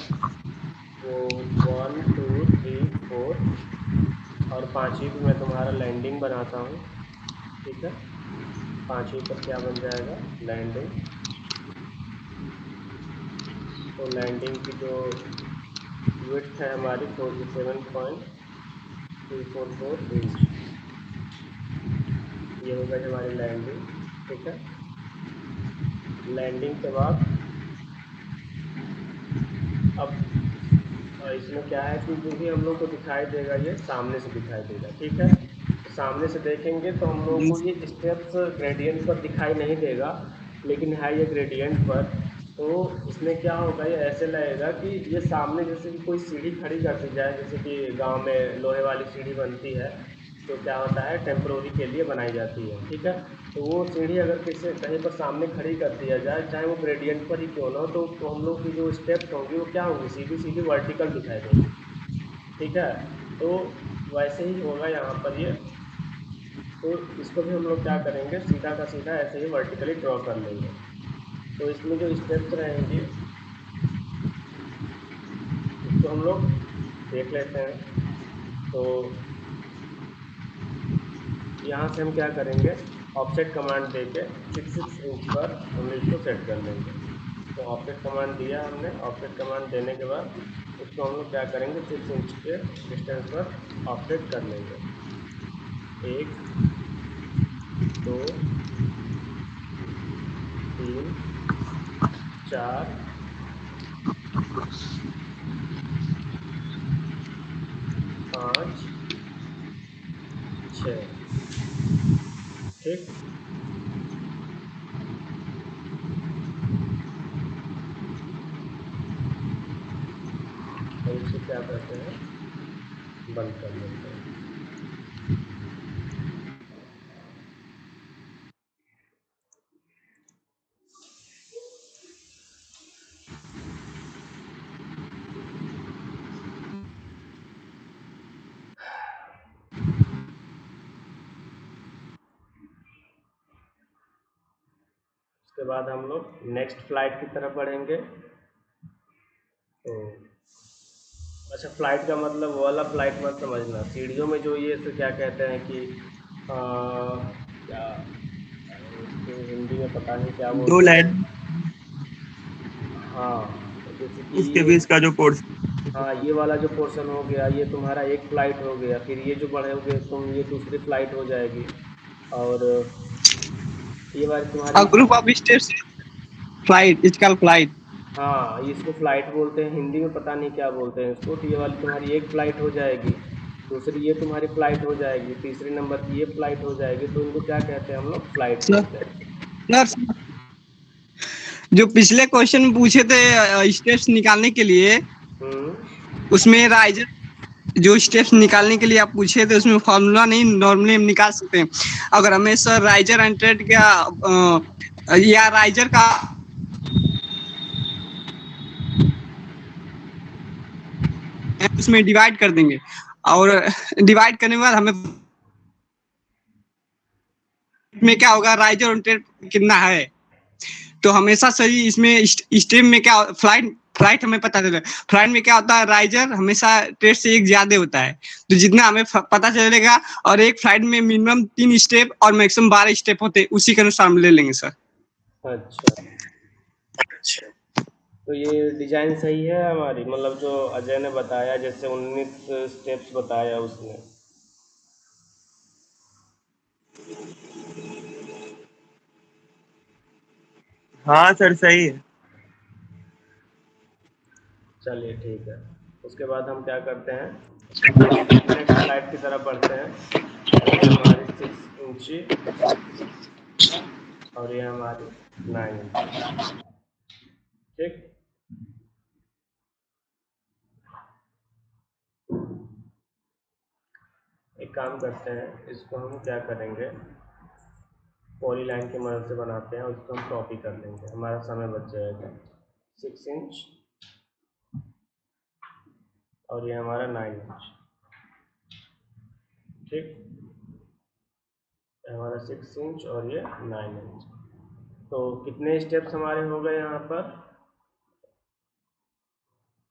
[SPEAKER 1] वो 1 2 3 4, और 5वीं पे मैं तुम्हारा लैंडिंग बनाता हूँ। ठीक है, 5वीं पर क्या बन जाएगा, लैंडिंग। तो लैंडिंग की जो विड्थ है हमारी 47.344 इंच, ये हो गई हमारी लैंडिंग। ठीक है, लैंडिंग के बाद अब इसमें क्या है कि जो भी हम लोग को दिखाई देगा ये सामने से दिखाई देगा। ठीक है, तो सामने से देखेंगे तो हम लोग को ये स्टेप्स ग्रेडियंट पर दिखाई नहीं देगा, लेकिन है ये ग्रेडियंट पर। तो इसमें क्या होगा, ये ऐसे लगेगा कि ये सामने जैसे कि कोई सीढ़ी खड़ी कर दी जाए, जैसे कि गांव में लोहे वाली सीढ़ी बनती है, जो क्या होता है टेम्प्रोरी के लिए बनाई जाती है। ठीक है, तो वो सीढ़ी अगर किसी कहीं पर सामने खड़ी कर दिया जाए, चाहे वो ग्रेडियंट पर ही क्यों ना हो, तो हम लोग की जो स्टेप्स होंगी वो क्या होंगी, सीधी सीधी वर्टिकल दिखाई देंगी। ठीक है, तो वैसे ही होगा यहाँ पर ये। तो इसको भी हम लोग क्या करेंगे, सीधा का सीधा ऐसे ही वर्टिकली ड्रॉ कर लेंगे। तो इसमें जो स्टेप्स रहेंगी उसको हम लोग देख लेते हैं। तो यहाँ से हम क्या करेंगे, ऑफसेट कमांड दे के 6 इंच पर हम इसको सेट कर लेंगे। तो ऑफसेट कमांड दिया हमने, ऑफसेट कमांड देने के बाद इसको हम लोग क्या करेंगे, 6 इंच के डिस्टेंस पर ऑफसेट कर लेंगे। 1 2 3 4 5 6। ठीक, और इसको क्या करते हैं, बंद कर देते हैं। उसके बाद हम लोग नेक्स्ट फ्लाइट की तरफ बढ़ेंगे। तो अच्छा, फ्लाइट का मतलब वो वाला फ्लाइट मत समझना, सीढ़ियों में जो ये तो क्या कहते हैं कि क्या इसको हिंदी में पता नहीं क्या
[SPEAKER 4] दो
[SPEAKER 1] बोलते हैं।
[SPEAKER 4] लाइन
[SPEAKER 1] हाँ, तो जैसे कि
[SPEAKER 4] इसके
[SPEAKER 1] ये,
[SPEAKER 4] बीच का जो पोर्शन।
[SPEAKER 1] हाँ ये वाला जो पोर्शन हो गया ये तुम्हारा एक फ्लाइट हो गया, फिर ये जो बढ़ोगे तुम ये दूसरी फ्लाइट हो जाएगी, और ये वाली
[SPEAKER 3] A
[SPEAKER 1] तुम्हारी,
[SPEAKER 3] group of steps flight is called flight.
[SPEAKER 1] हाँ इसको फ्लाइट बोलते हैं, हिंदी में पता नहीं क्या बोलते हैं इसको। तो ये वाली तुम्हारी एक फ्लाइट हो जाएगी, दूसरी ये तुम्हारी फ्लाइट हो जाएगी, तीसरे नंबर की ये फ्लाइट हो जाएगी। तो इनको क्या कहते हैं, हम लोग फ्लाइट
[SPEAKER 3] सर
[SPEAKER 1] बोलते हैं।
[SPEAKER 3] सर, जो पिछले क्वेश्चन में पूछे थे स्टेप्स निकालने के लिए,
[SPEAKER 1] हम्म।
[SPEAKER 3] उसमें राइजर जो स्टेप्स निकालने के लिए आप पूछे थे उसमें फॉर्मूला नहीं, नॉर्मली हम निकाल सकते हैं। अगर हमें सर राइजर हंड्रेड का या राइजर का उसमें डिवाइड कर देंगे, और डिवाइड करने के बाद हमें में क्या होगा, राइजर हंड्रेड कितना है। तो हमेशा सही इसमें स्टेप में क्या फ्लाइट फ्लाइट हमें पता चले। फ्लाइट में क्या होता है, राइजर हमेशा ट्रेड से एक ज्यादा होता है, तो जितना हमें पता चलेगा, और एक फ्लाइट में मिनिमम 3 स्टेप और मैक्सिमम 12 स्टेप होते हैं, उसी के अनुसार हम ले लेंगे सर।
[SPEAKER 1] अच्छा, तो ये डिजाइन सही है हमारी, मतलब जो अजय ने बताया, जैसे 19 स्टेप्स बताया उसने।
[SPEAKER 4] हाँ सर सही है।
[SPEAKER 1] चलिए ठीक है। उसके बाद हम क्या करते हैं, नेक्स्ट स्लाइड की तरफ बढ़ते हैं। ये हमारी 6 इंची और ये हमारी 9 इंची। ठीक, एक काम करते हैं, इसको हम क्या करेंगे, पॉली लाइन की मदद से बनाते हैं और इसको हम कॉपी कर लेंगे, हमारा समय बच जाएगा। 6 इंच और ये हमारा 9 इंच। ठीक, हमारा 6 इंच और ये 9 इंच। तो कितने स्टेप्स हमारे हो गए यहाँ पर,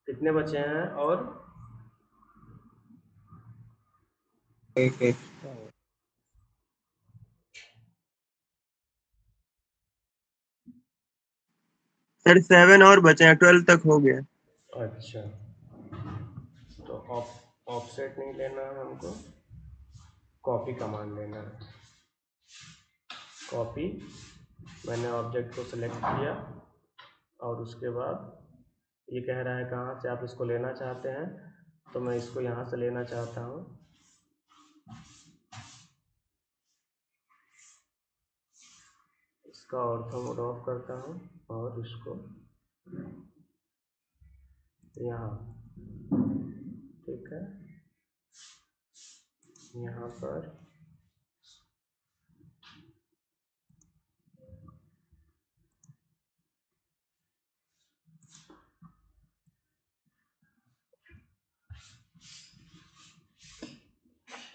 [SPEAKER 1] कितने बचे हैं? और
[SPEAKER 4] सर 7 और बचे हैं, 12 तक हो गया।
[SPEAKER 1] अच्छा, तो ऑफसेट नहीं लेना है हमको, कॉपी कमांड लेना है। कॉपी, मैंने ऑब्जेक्ट को सिलेक्ट किया और उसके बाद ये कह रहा है कहाँ से आप इसको लेना चाहते हैं, तो मैं इसको यहाँ से लेना चाहता हूँ। इसका ऑर्थो मोड ऑफ करता हूँ और इसको यहाँ, ठीक है, यहाँ पर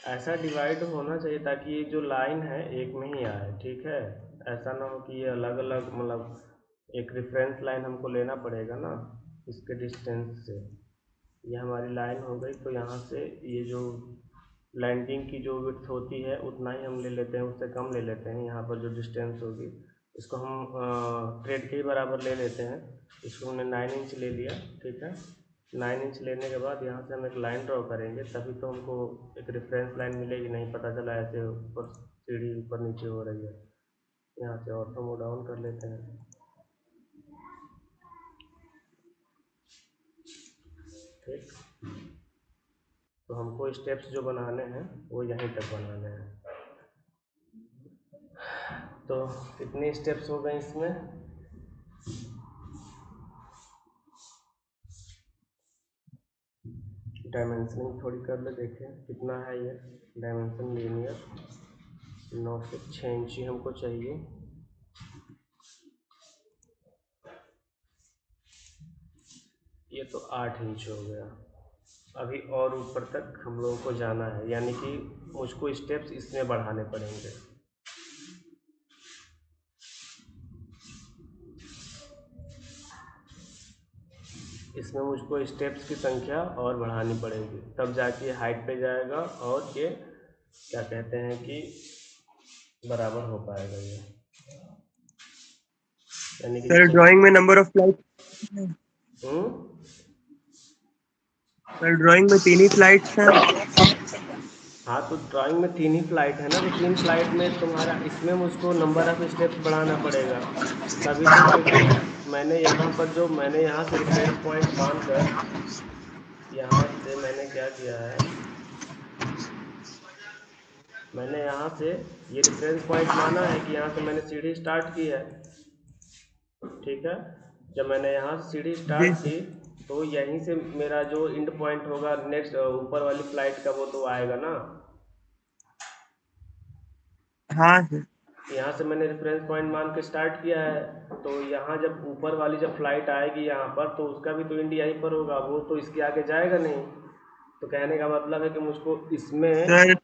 [SPEAKER 1] ऐसा डिवाइड होना चाहिए ताकि ये जो लाइन है एक में ही आए। ठीक है, ऐसा ना हो कि ये अलग अलग, मतलब एक रेफरेंस लाइन हमको लेना पड़ेगा ना इसके डिस्टेंस से। ये हमारी लाइन हो गई, तो यहाँ से ये जो लैंडिंग की जो विड्थ होती है उतना ही हम ले लेते हैं, उससे कम ले लेते हैं। यहाँ पर जो डिस्टेंस होगी इसको हम ट्रेड के ही बराबर ले लेते हैं। इसको हमने 9 इंच ले लिया। ठीक है, 9 इंच लेने के बाद यहाँ से हम एक लाइन ड्रॉ करेंगे, तभी तो हमको एक रेफरेंस लाइन मिलेगी, नहीं पता चला ऐसे ऊपर सीढ़ी ऊपर नीचे हो रही है। यहाँ से ऑटो मोड ऑन कर लेते हैं। ठीक, तो हमको स्टेप्स जो बनाने हैं वो यहीं तक बनाने हैं। तो कितने स्टेप्स हो गए इसमें? डायमेंशनिंग थोड़ी कर ले, देखें कितना है ये डायमेंशन। लीनियर 9 से 6 इंची हमको चाहिए। ये तो 8 इंच हो गया। अभी और ऊपर तक हम लोगों को जाना है, यानी कि मुझको स्टेप्स इसमें बढ़ाने पड़ेंगे। इसमें मुझको स्टेप्स की संख्या और बढ़ानी पड़ेगी, तब जाके हाइट पे जाएगा और ये क्या कहते हैं कि बराबर हो पाएगा ये, यानी कि
[SPEAKER 4] सर ड्राइंग में number of flight, sir drawing में 3 ही फ्लाइट्स हैं।
[SPEAKER 1] हाँ, तो ड्राइंग में 3 ही फ्लाइट है ना, तो 3 फ्लाइट में तुम्हारा इसमें मुझको नंबर ऑफ स्टेप्स बढ़ाना पड़ेगा तभी तो, क्योंकि मैंने यहाँ पर जो मैंने यहाँ से रेफरेंस पॉइंट मान कर, यहाँ से मैंने क्या किया है, मैंने यहाँ से ये रेफरेंस पॉइंट माना है कि यहाँ से मैंने सीढ़ी स्टार्ट की है। ठीक है, जब मैंने यहाँ से सीढ़ी स्टार्ट की तो यहीं से मेरा जो एंड पॉइंट होगा नेक्स्ट ऊपर वाली फ्लाइट का, वो तो आएगा ना।
[SPEAKER 4] हाँ सर,
[SPEAKER 1] यहाँ से मैंने रेफरेंस पॉइंट मान के स्टार्ट किया है, तो यहाँ जब ऊपर वाली जब फ्लाइट आएगी यहाँ पर, तो उसका भी तो एंड यहीं पर होगा, वो तो इसके आगे जाएगा नहीं। तो कहने का मतलब है कि मुझको इसमें
[SPEAKER 4] sir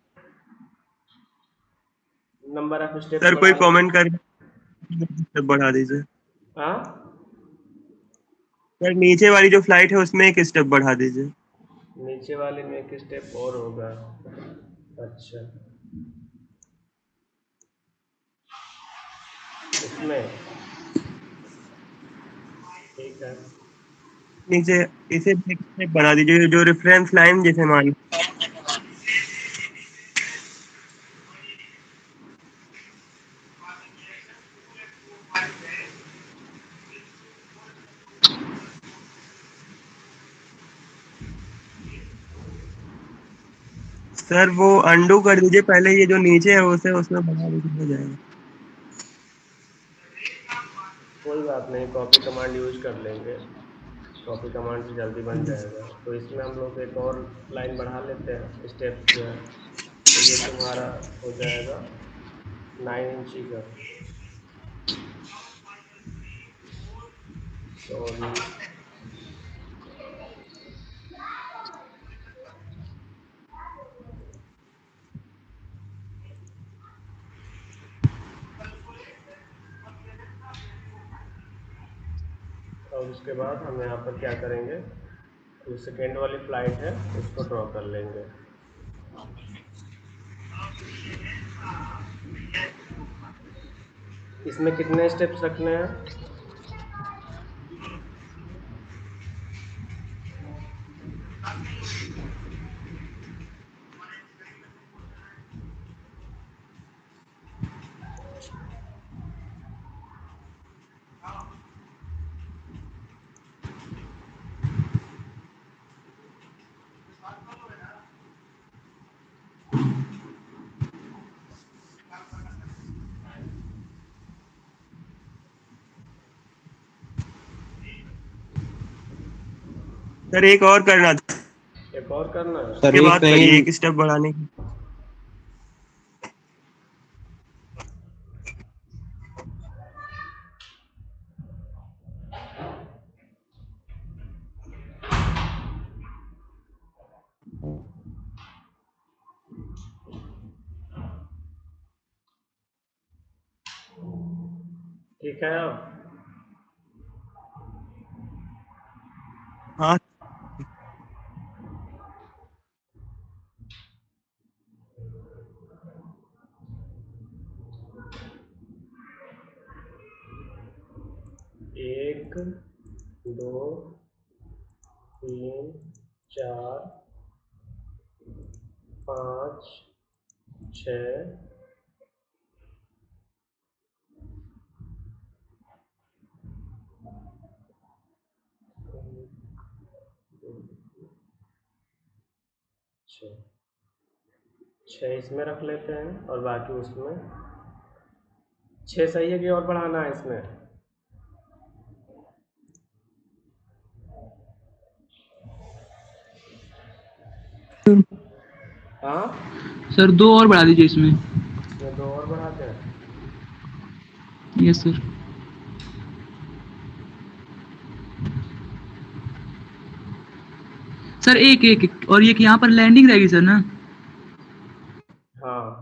[SPEAKER 1] number of steps
[SPEAKER 4] sir कोई कमेंट कर बढ़ा दीजिए।
[SPEAKER 1] हाँ,
[SPEAKER 4] सर नीचे वाली जो फ्लाइट है उसमें एक स्टेप बढ़ा दीजिए।
[SPEAKER 1] नीचे वाले में एक स्टेप और होगा। अच्छा, इसमें ठीक है।
[SPEAKER 4] नीचे इसे एक स्टेप बना दीजिए, जो रेफरेंस लाइन जैसे मान। सर वो अंडू कर दीजिए, पहले ये जो नीचे है उसे उसमें बना दीजिए, हो जाएगा।
[SPEAKER 1] कोई बात नहीं, कॉपी कमांड यूज कर लेंगे। कॉपी कमांड से जल्दी बन जाएगा। तो इसमें हम लोग एक और लाइन बढ़ा लेते हैं, स्टेप्स जो है। तो ये तुम्हारा हो जाएगा 9 इंची का। सॉरी, और उसके बाद हम यहाँ पर क्या करेंगे, जो सेकेंड वाली फ्लाइट है उसको ड्रॉ कर लेंगे। इसमें कितने स्टेप्स रखने हैं?
[SPEAKER 4] सर एक और करना था,
[SPEAKER 1] एक और करना है?
[SPEAKER 3] सर
[SPEAKER 4] उसके
[SPEAKER 3] एक
[SPEAKER 4] बाद करिए
[SPEAKER 3] कहीं
[SPEAKER 4] एक स्टेप बढ़ाने की।
[SPEAKER 1] ठीक है। अब
[SPEAKER 4] हाँ
[SPEAKER 1] 1 2 3 4 5 6 6 6 इसमें रख लेते हैं और बाकी उसमें 6 सही है कि और बढ़ाना है इसमें? हाँ,
[SPEAKER 2] सर 2 और बढ़ा दीजिए इसमें।
[SPEAKER 1] इसमें 2 और बढ़ाते हैं।
[SPEAKER 2] Yes sir. सर एक एक एक, और ये कि यहाँ पर लैंडिंग रहेगी सर ना?
[SPEAKER 1] हाँ,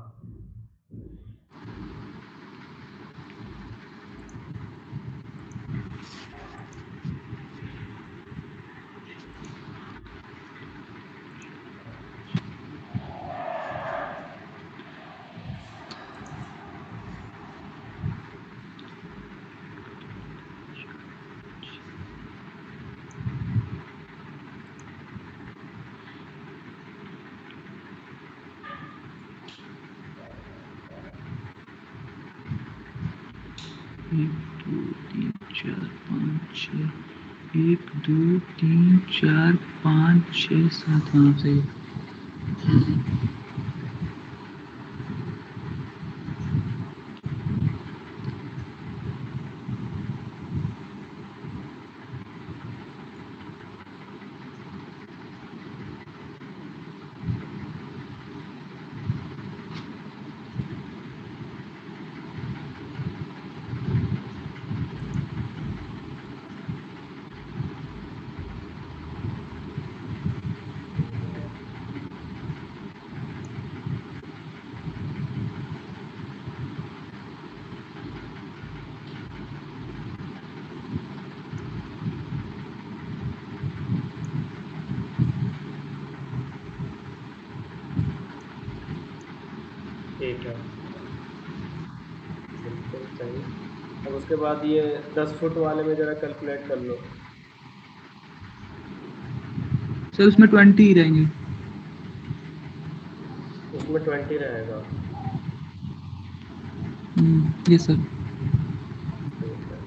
[SPEAKER 2] एक दो तीन चार पाँच छः सात, हाँ सही है।
[SPEAKER 1] ठीक है, बिल्कुल सही। अब उसके बाद ये 10 फुट वाले में ज़रा कैलकुलेट कर लो।
[SPEAKER 2] सर उसमें 20 ही रहेंगे।
[SPEAKER 1] उसमें 20 रहेगा।
[SPEAKER 2] Yes sir.
[SPEAKER 1] ठीक है।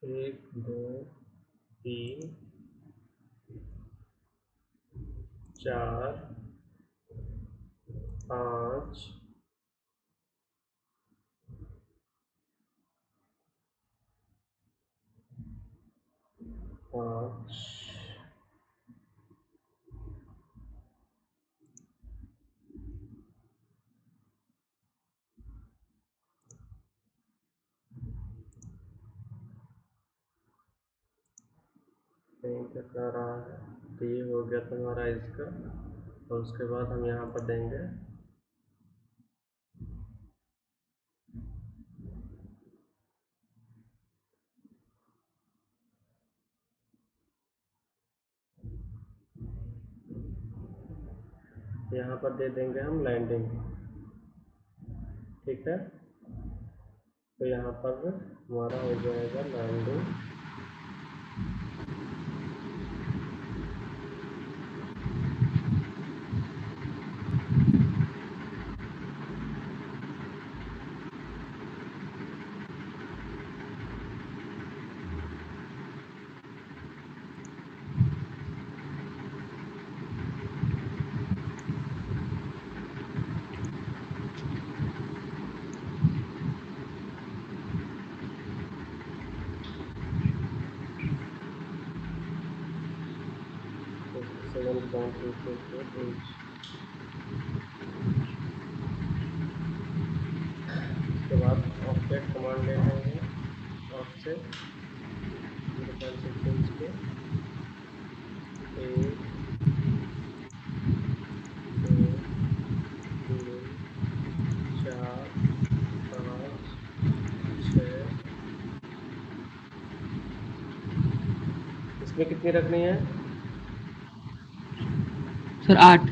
[SPEAKER 1] एक, दो, तीन, चार, पाँच, पाँच, नहीं कर रहा है। तो ये हो गया तुम्हारा इसका। और उसके बाद हम यहाँ पर देंगे यहाँ पर दे देंगे हम लैंडिंग। ठीक है, तो यहाँ पर हमारा हो जाएगा लैंडिंग। तो 7.224 इंच। उसके बाद ऑफसेट कमांड ले लेंगे। ऑफसेट 0.6 इंच के 1, 2, 3, 4, 5, 6। इसमें कितनी रखनी है?
[SPEAKER 2] सर 8।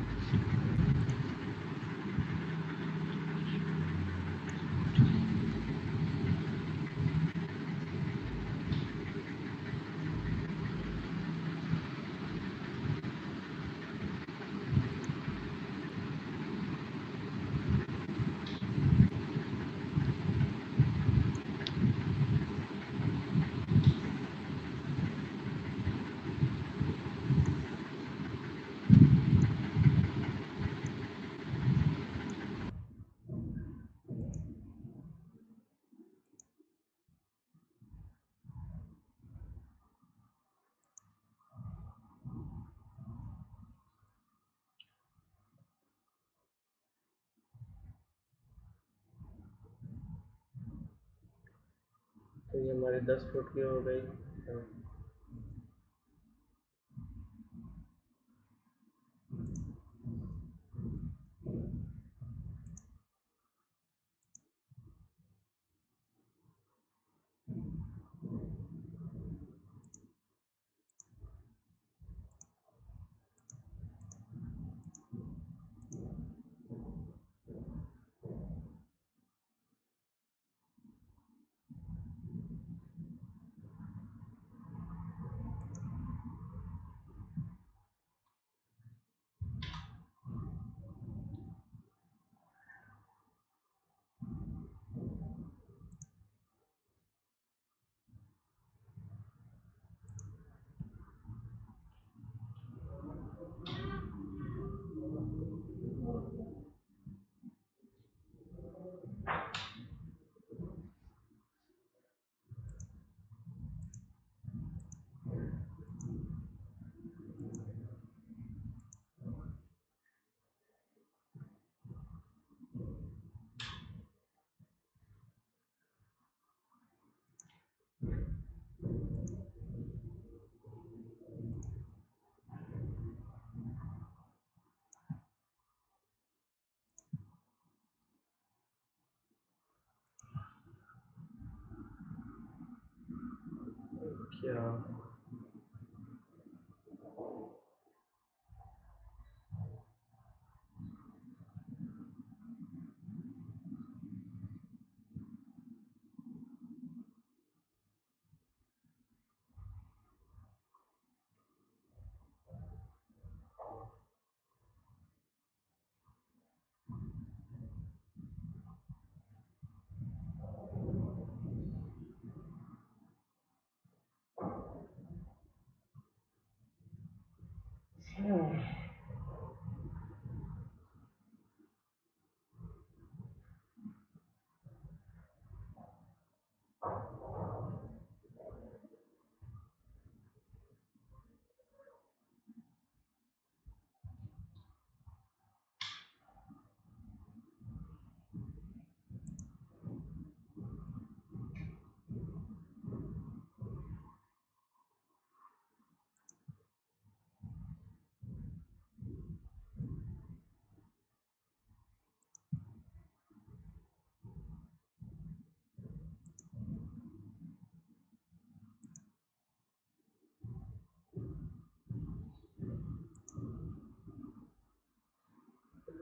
[SPEAKER 1] अच्छा, हाँ। तो ये हमारी 10 फुट की हो गई। हाँ।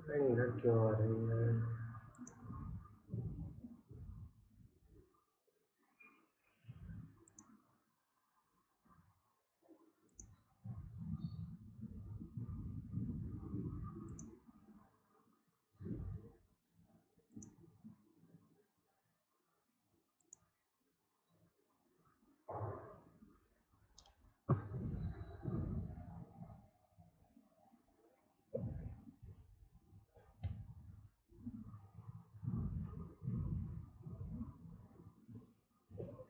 [SPEAKER 1] क्या इधर क्यों आ रही है?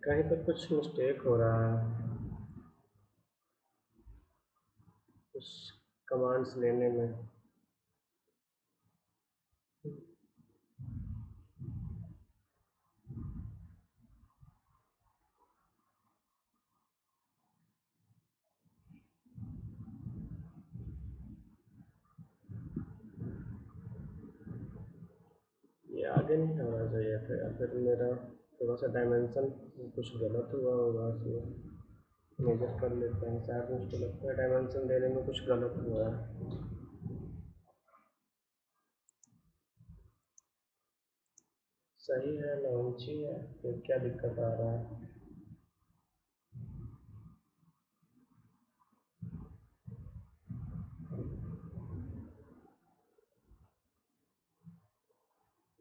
[SPEAKER 1] कहीं पर कुछ मिस्टेक हो रहा है, कुछ कमांड्स लेने में। ये आगे नहीं होना चाहिए था, या फिर मेरा थोड़ा सा डायमेंशन कुछ गलत हुआ होगा, इसमें मेजर कर लेते हैं। शायद मुझको लगता है डायमेंशन देने में कुछ गलत हुआ है। सही है, 9 इंची है, फिर क्या दिक्कत आ रहा है?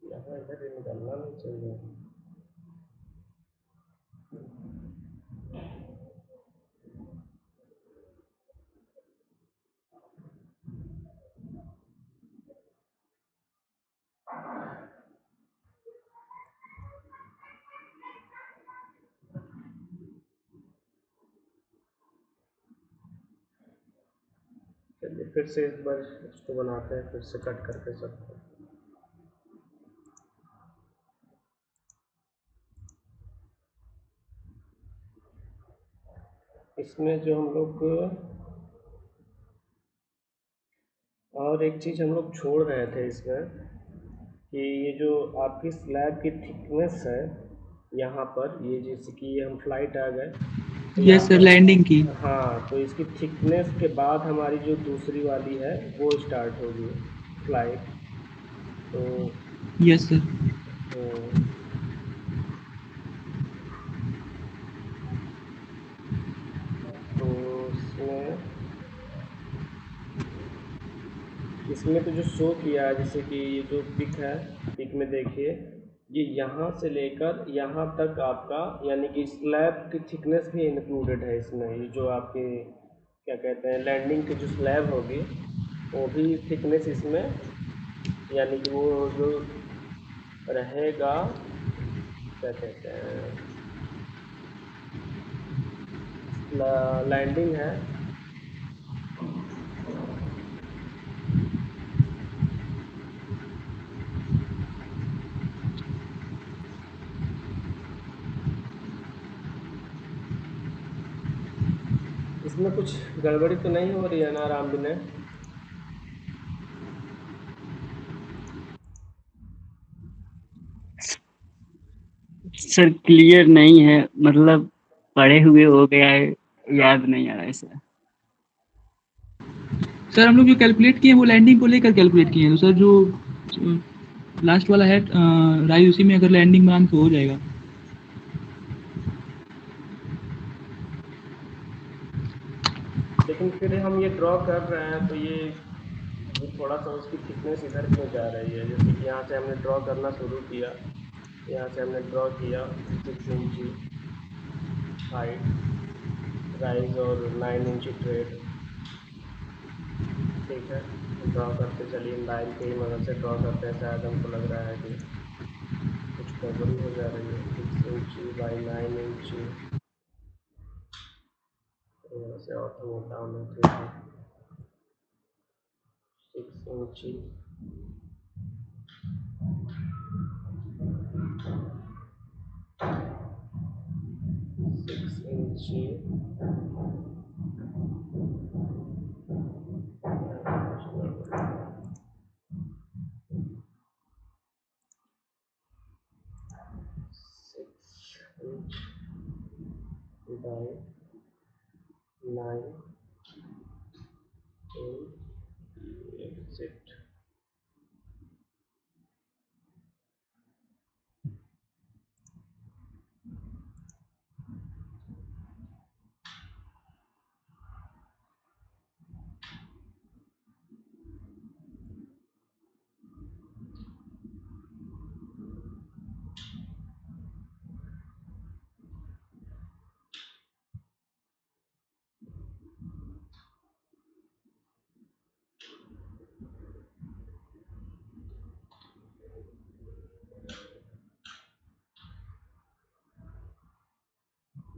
[SPEAKER 1] यहाँ इधर ही निकलना नहीं चाहिए। चलिए फिर से एक बार इसको बनाते हैं, फिर से कट करके सबको। इसमें जो हम लोग और एक चीज़ हम लोग छोड़ रहे थे इसमें कि ये जो आपकी स्लैब की थिकनेस है यहाँ पर, ये जैसे कि हम फ्लाइट आ गए तो यहाँ
[SPEAKER 2] यस सर,
[SPEAKER 1] पर,
[SPEAKER 2] लैंडिंग की।
[SPEAKER 1] हाँ, तो इसकी थिकनेस के बाद हमारी जो दूसरी वाली है वो स्टार्ट होगी फ्लाइट। तो
[SPEAKER 2] यस सर।
[SPEAKER 1] हम्म, तो इसमें तो जो शो किया है, जैसे कि ये जो पिक है, पिक में देखिए ये यहाँ से लेकर यहाँ तक आपका, यानी कि स्लैब की थिकनेस भी इंक्लूडेड है इसमें। ये जो आपके क्या कहते हैं लैंडिंग की जो स्लैब होगी वो भी थिकनेस इसमें, यानी कि वो जो रहेगा, क्या कहते हैं, लैंडिंग है, इसमें कुछ गड़बड़ी तो नहीं हो रही है ना राम विनय?
[SPEAKER 5] सर क्लियर नहीं है, मतलब पढ़े हुए हो गया है, याद नहीं आ रहा है सर।
[SPEAKER 2] सर हम लोग जो कैलकुलेट किए हैं वो लैंडिंग को लेकर कैलकुलेट किए हैं, तो सर जो लास्ट वाला है राइज, उसी में अगर लैंडिंग बनान तो हो जाएगा।
[SPEAKER 1] लेकिन फिर हम ये ड्रॉ कर रहे हैं तो ये थोड़ा सा उसकी थिकनेस इधर क्यों जा रही है? जैसे कि यहाँ से हमने ड्रॉ करना शुरू किया, यहाँ से हमने ड्रॉ किया 6 इंची हाइट राइज और 9 इंची ट्रेड, ठीक है। ड्रॉ करते चलिए, लाइन की मदद से ड्रॉ करते हैं, शायद हमको लग रहा है कि कुछ गड़बड़ी हो जा रही है। 6 इंची बाई 9 इंची, यहाँ से और तो मोटा होना चाहिए। 6 इंची 6 इंची 6 इंच बाई 9 इंच।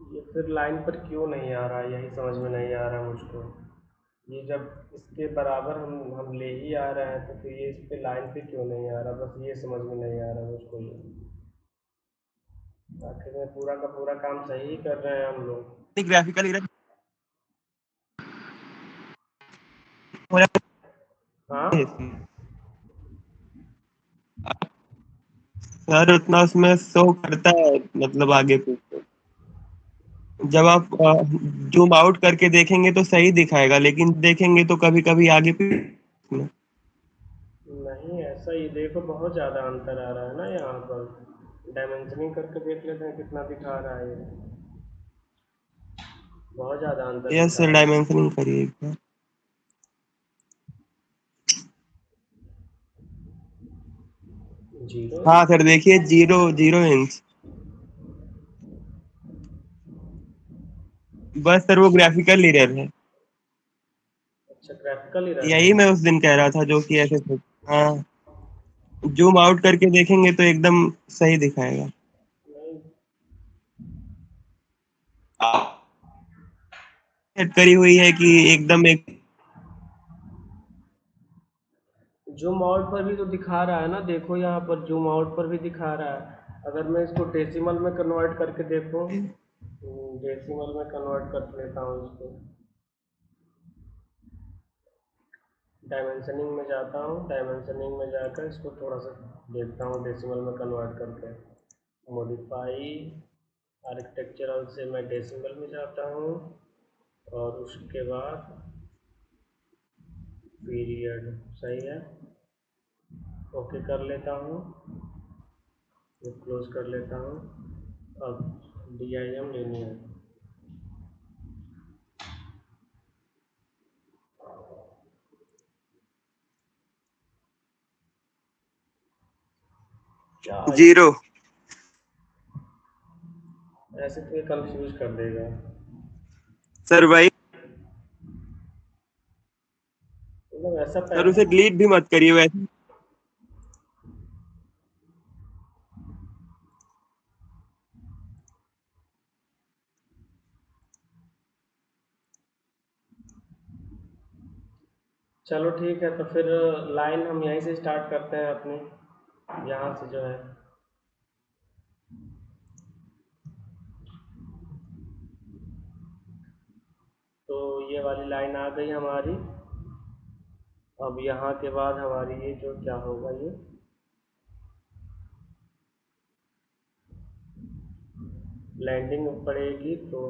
[SPEAKER 1] ये फिर लाइन पर क्यों नहीं आ रहा है, यही समझ में नहीं आ रहा मुझको। ये जब इसके बराबर हम ले ही आ रहे हैं तो फिर ये इस पे लाइन पे क्यों नहीं आ रहा, बस ये समझ में नहीं आ रहा मुझको। ये आखिर में पूरा का पूरा काम सही ही कर रहे हैं हम लोग।
[SPEAKER 4] ग्राफिकल इरर हो
[SPEAKER 1] हाँ,
[SPEAKER 4] जाता है सर, उतना उसमें शो करता है, मतलब आगे पीछे। जब आप जूम आउट करके देखेंगे तो सही दिखाएगा, लेकिन देखेंगे तो कभी कभी आगे पीछे।
[SPEAKER 1] नहीं ऐसा, ये देखो बहुत ज़्यादा अंतर आ रहा है ना यहाँ पर। डायमेंशनिंग करके देख लेते हैं कितना दिखा रहा है ये। बहुत ज़्यादा अंतर
[SPEAKER 4] यस
[SPEAKER 1] दिखा
[SPEAKER 4] सर,
[SPEAKER 1] रहा
[SPEAKER 4] डायमेंशनिंग करिए एक बार।
[SPEAKER 1] है। जीरो
[SPEAKER 4] हाँ
[SPEAKER 1] इंच
[SPEAKER 4] सर, देखिए 0 0 इंच। बस सर, वो ग्राफिकल एरर है।
[SPEAKER 1] अच्छा, ग्राफिकल इरर है।
[SPEAKER 4] यही मैं उस दिन कह रहा था, जो कि ऐसे थे। हाँ, जूम आउट करके देखेंगे तो एकदम सही दिखाएगा।
[SPEAKER 1] नहीं,
[SPEAKER 4] सेट करी हुई है कि एकदम एक।
[SPEAKER 1] जूम आउट पर भी तो दिखा रहा है ना, देखो यहाँ पर जूम आउट पर भी दिखा रहा है। अगर मैं इसको डेसिमल में कन्वर्ट करके देखूँ, डेसिमल में कन्वर्ट कर लेता हूँ इसको। डायमेंशनिंग में जाता हूँ, डायमेंशनिंग में जाकर इसको थोड़ा सा देखता हूँ डेसिमल में कन्वर्ट करके। मॉडिफाई आर्किटेक्चरल से मैं डेसिमल में जाता हूँ और उसके बाद पीरियड सही है, ओके कर लेता हूँ, ये क्लोज कर लेता हूँ। अब DIM लेनी है। क्या
[SPEAKER 4] 0
[SPEAKER 1] ऐसे तो ये कंफ्यूज कर देगा।
[SPEAKER 4] सर भाई,
[SPEAKER 1] मतलब ऐसा
[SPEAKER 4] सर उसे डिलीट भी मत करिए वैसे।
[SPEAKER 1] चलो ठीक है, तो फिर लाइन हम यहीं से स्टार्ट करते हैं अपनी, यहाँ से जो है। तो ये वाली लाइन आ गई हमारी। अब यहाँ के बाद हमारी ये जो क्या होगा, ये लैंडिंग पड़ेगी, तो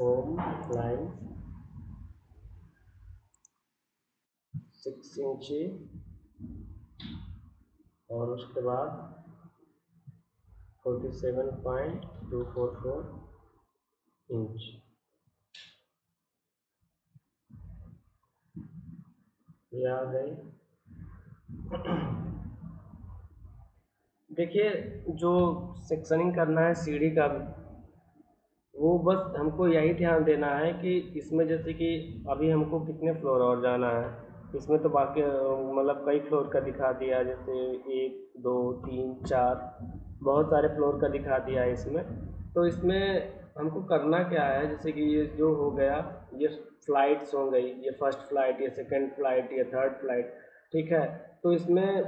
[SPEAKER 1] होम लाइन 6 इंची और उसके बाद 47.244 इंच। ये आ गई। देखिए, जो सेक्शनिंग करना है सीढ़ी का, वो बस हमको यही ध्यान देना है कि इसमें जैसे कि अभी हमको कितने फ्लोर और जाना है, इसमें तो बाकी मतलब कई फ्लोर का दिखा दिया, जैसे 1 2 3 4 बहुत सारे फ्लोर का दिखा दिया है इसमें। तो इसमें हमको करना क्या है, जैसे कि ये जो हो गया, ये फ्लाइट्स हो गई, ये फर्स्ट फ्लाइट, ये सेकंड फ्लाइट, ये थर्ड फ्लाइट, ठीक है। तो इसमें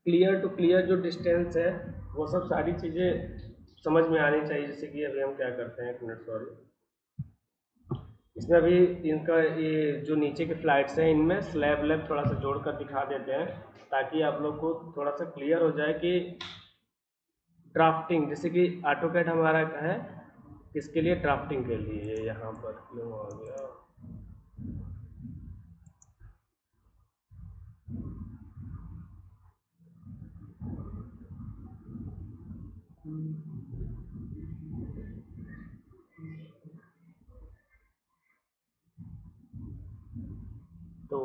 [SPEAKER 1] क्लियर टू क्लियर जो डिस्टेंस है, वो सब सारी चीज़ें समझ में आनी चाहिए। जैसे कि अभी हम क्या करते हैं, 1 मिनट सॉरी, इसमें अभी इनका ये जो नीचे के फ्लाइट्स हैं, इनमें स्लैब व्लैब थोड़ा सा जोड़ कर दिखा देते हैं, ताकि आप लोग को थोड़ा सा क्लियर हो जाए कि ड्राफ्टिंग, जैसे कि ऑटोकैड हमारा है किसके लिए, ड्राफ्टिंग के लिए। यहाँ पर क्यों आ गया, तो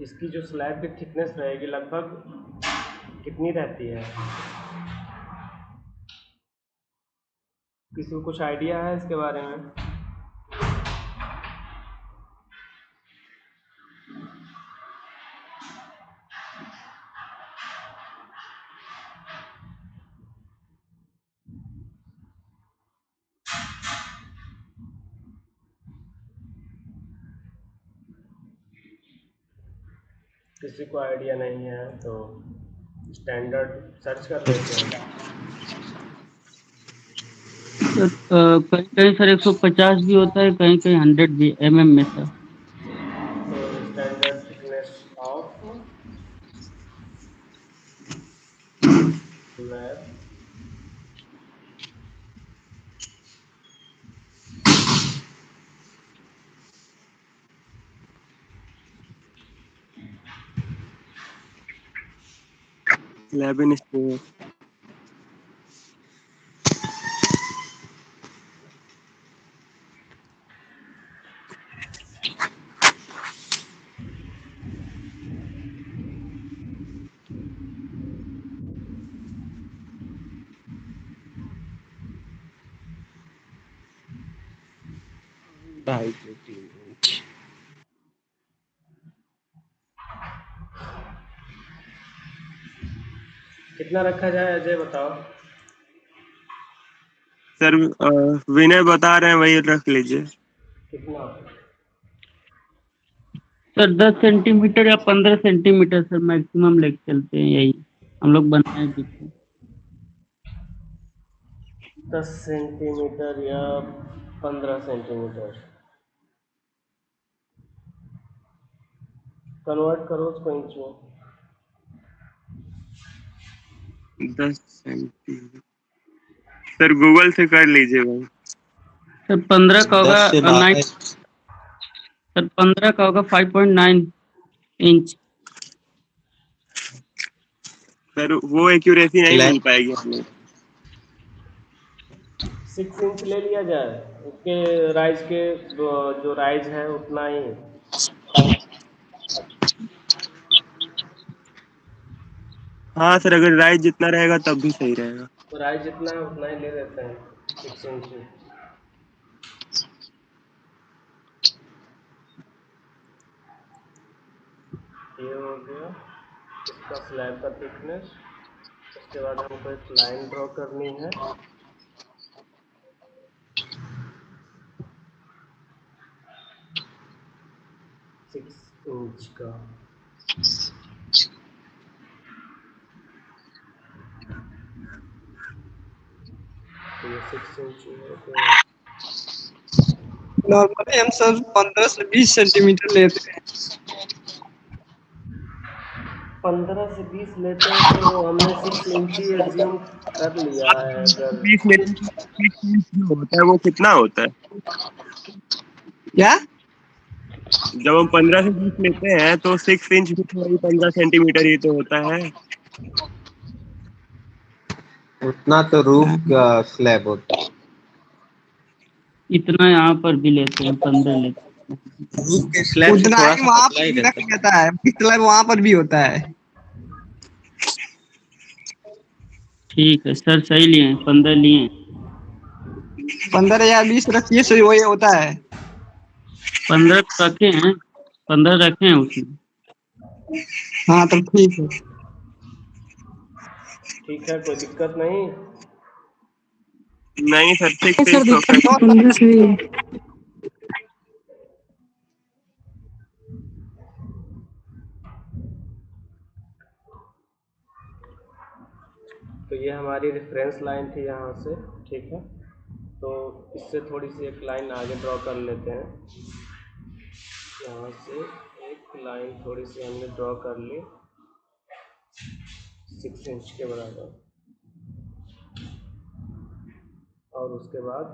[SPEAKER 1] इसकी जो स्लैब की थिकनेस रहेगी लगभग कितनी रहती है, किसी को कुछ आइडिया है इसके बारे में? किसी को आइडिया नहीं है तो स्टैंडर्ड सर्च कर लेते हैं।
[SPEAKER 5] कहीं कहीं सर 150 भी होता है, कहीं कहीं 100 भी में सर।
[SPEAKER 1] तो standard thickness of slab
[SPEAKER 4] slab in stair. ढाई से 3 इंच।
[SPEAKER 1] कितना रखा जाए, अजय बताओ।
[SPEAKER 4] सर विनय बता रहे हैं वही रख लीजिए।
[SPEAKER 1] कितना?
[SPEAKER 5] सर 10 सेंटीमीटर या 15 सेंटीमीटर सर मैक्सिमम लेके चलते हैं यही। हम लोग बनाए भी थे।
[SPEAKER 1] 10 सेंटीमीटर या 15 सेंटीमीटर। कन्वर्ट करो उसको इंच में।
[SPEAKER 4] 10 सेंटीमीटर सर गूगल से कर लीजिए भाई।
[SPEAKER 5] सर 15 का होगा
[SPEAKER 6] 10 से 12
[SPEAKER 5] सर 15 का होगा 5.9 इंच।
[SPEAKER 4] सर वो एक्यूरेसी नहीं
[SPEAKER 6] स्लैब
[SPEAKER 4] मिल पाएगी हमें।
[SPEAKER 1] 6 इंच ले लिया जाए, उसके राइज के जो राइज है उतना ही।
[SPEAKER 4] हाँ सर अगर राइज जितना रहेगा तब भी सही रहेगा।
[SPEAKER 1] तो राइज जितना है उतना ही ले लेते हैं, 6 इंच ही। ये हो गया इसका स्लैब का थिकनेस। उसके बाद हमको एक लाइन ड्रॉ करनी है। सिक्स इंच का। तो ये 6 इंच हो गया।
[SPEAKER 3] नॉर्मली हम सर 15 से 20 सेंटीमीटर लेते हैं।
[SPEAKER 1] 15 से 20 लेते हैं तो हमने 6 इंच ही एज्यूम कर लिया है। अगर
[SPEAKER 4] 20 में जो होता है वो कितना होता है?
[SPEAKER 3] क्या?
[SPEAKER 4] जब हम 15 से 20 लेते हैं तो 6 इंच भी तो वही 15 सेंटीमीटर ही तो होता है।
[SPEAKER 6] उतना तो रूफ का स्लैब होता है।
[SPEAKER 5] इतना यहाँ पर भी लेते हैं, 15 लेते हैं।
[SPEAKER 6] रूफ के स्लैब से
[SPEAKER 3] उतना
[SPEAKER 6] थोड़ा
[SPEAKER 3] ही
[SPEAKER 6] सा
[SPEAKER 3] वहां
[SPEAKER 6] पतला
[SPEAKER 3] पर
[SPEAKER 6] ही
[SPEAKER 3] भी
[SPEAKER 6] रहता
[SPEAKER 3] रखा
[SPEAKER 6] है।
[SPEAKER 3] जाता है, मतलब वहां पर भी होता है।
[SPEAKER 5] ठीक है सर, सही लिए हैं, 15 लिए हैं।
[SPEAKER 3] 15 या 20 रखिए सही वही होता है।
[SPEAKER 5] 15 रखे हैं, 15 रखे हैं उसमें।
[SPEAKER 3] हाँ तो ठीक है।
[SPEAKER 1] ठीक है, कोई दिक्कत नहीं।
[SPEAKER 4] नहीं सर 6
[SPEAKER 3] सर
[SPEAKER 4] इंच
[SPEAKER 3] दिक्कत
[SPEAKER 4] परफेक्ट।
[SPEAKER 3] तो 15 से ही।
[SPEAKER 1] तो ये हमारी रेफरेंस लाइन थी यहाँ से। ठीक है, तो इससे थोड़ी सी एक लाइन आगे ड्रॉ कर लेते हैं। यहाँ से एक लाइन थोड़ी सी हमने ड्रॉ कर ली 6 इंच के बराबर। और उसके बाद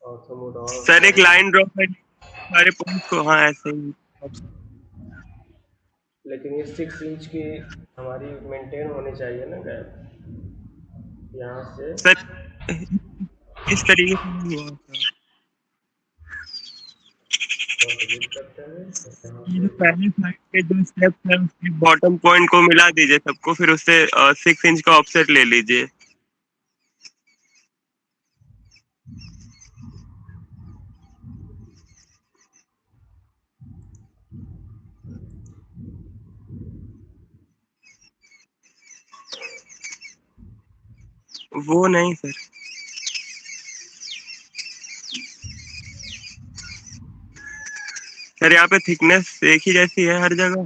[SPEAKER 1] ऑर्थोमोड और
[SPEAKER 4] सर एक लाइन ड्रॉ कर सारे पॉइंट को। हाँ ऐसे ही।
[SPEAKER 1] लेकिन ये 6 इंच की हमारी मेंटेन होनी चाहिए ना गैप यहाँ से।
[SPEAKER 4] सर इस तरीके से नहीं हुआ था।
[SPEAKER 1] और डिलीट करते हैं यहाँ
[SPEAKER 4] ये
[SPEAKER 1] से।
[SPEAKER 4] जो पहले स्लाइड के जो स्टेप्स है उसके बॉटम पॉइंट को मिला दीजिए सबको, फिर उससे 6 इंच का ऑफसेट ले लीजिए। वो नहीं सर। सर यहाँ पे थिकनेस एक ही जैसी है हर जगह।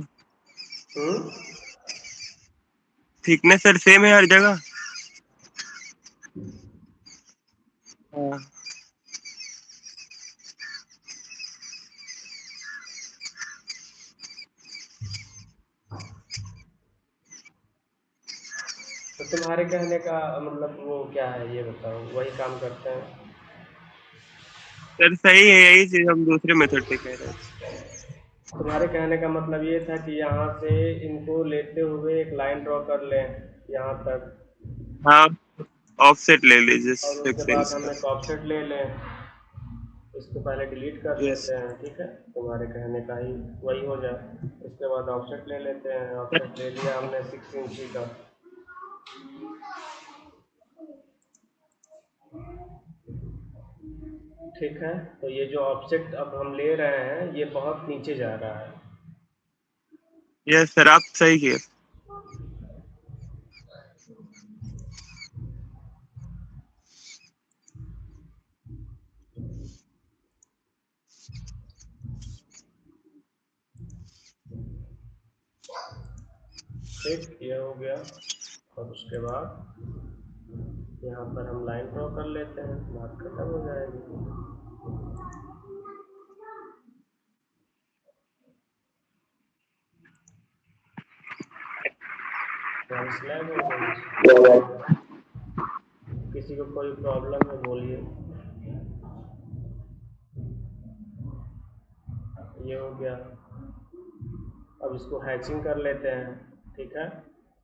[SPEAKER 1] हम्म।
[SPEAKER 4] थिकनेस सर सेम है हर जगह। हाँ।
[SPEAKER 1] तो तुम्हारे कहने का मतलब वो क्या है ये बताओ, वही काम करते हैं।
[SPEAKER 4] सर सही है, यही चीज हम दूसरे मेथड से कह रहे थे।
[SPEAKER 1] तुम्हारे कहने का मतलब ये था कि यहाँ से इनको लेते हुए एक लाइन ड्रॉ कर लें यहाँ तक।
[SPEAKER 4] हाँ ऑफसेट ले लीजिए
[SPEAKER 1] और उसके
[SPEAKER 4] 6
[SPEAKER 1] बाद
[SPEAKER 4] इंच
[SPEAKER 1] हम
[SPEAKER 4] का।
[SPEAKER 1] एक ऑफसेट ले लें। इसको पहले डिलीट कर
[SPEAKER 4] यस
[SPEAKER 1] लेते हैं। ठीक है, तुम्हारे कहने का ही वही हो जाए। उसके बाद ऑफसेट ले लेते हैं।
[SPEAKER 4] सर।
[SPEAKER 1] ऑफसेट ले लिया हमने 6 इंच का। ठीक है, तो ये जो ऑब्जेक्ट अब हम ले रहे हैं ये बहुत नीचे जा रहा है।
[SPEAKER 4] यस सर आप सही किए।
[SPEAKER 1] ठीक, ये हो गया। और उसके बाद यहाँ पर हम लाइन ड्रॉ कर लेते हैं, बात खत्म हो जाएगी। हमारी स्लैब हो गई। किसी को कोई प्रॉब्लम है बोलिए। ये हो गया। अब इसको हैचिंग कर लेते हैं, ठीक है।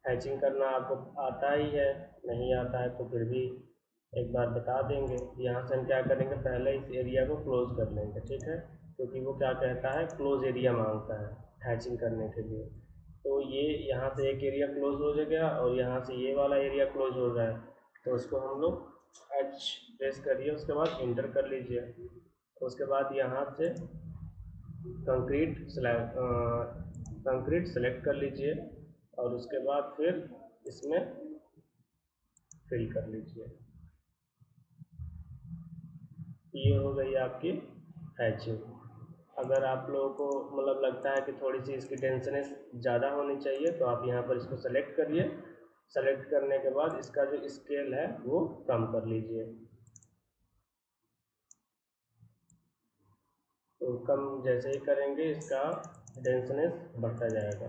[SPEAKER 1] हैचिंग करना आपको आता ही है, नहीं आता है तो फिर भी एक बार बता देंगे। यहाँ से हम क्या करेंगे, पहले इस एरिया को क्लोज कर लेंगे, ठीक है, क्योंकि वो क्या कहता है, क्लोज एरिया मांगता है हैचिंग करने के लिए। तो ये यहाँ से एक एरिया क्लोज हो गया और यहाँ से ये वाला एरिया क्लोज हो रहा है, तो उसको हम लोग H प्रेस करिए, उसके बाद इंटर कर लीजिए। उसके बाद यहाँ से कंक्रीट सेलेक्ट कर लीजिए और उसके बाद फिर इसमें फिल कर लीजिए। ये हो गई आपकी हैचिंग। अगर आप लोगों को मतलब लगता है कि थोड़ी सी इसकी डेंसनेस ज़्यादा होनी चाहिए तो आप यहाँ पर इसको सेलेक्ट करिए। सेलेक्ट करने के बाद इसका जो स्केल है वो कम कर लीजिए। तो कम जैसे ही करेंगे इसका डेंसनेस बढ़ता जाएगा।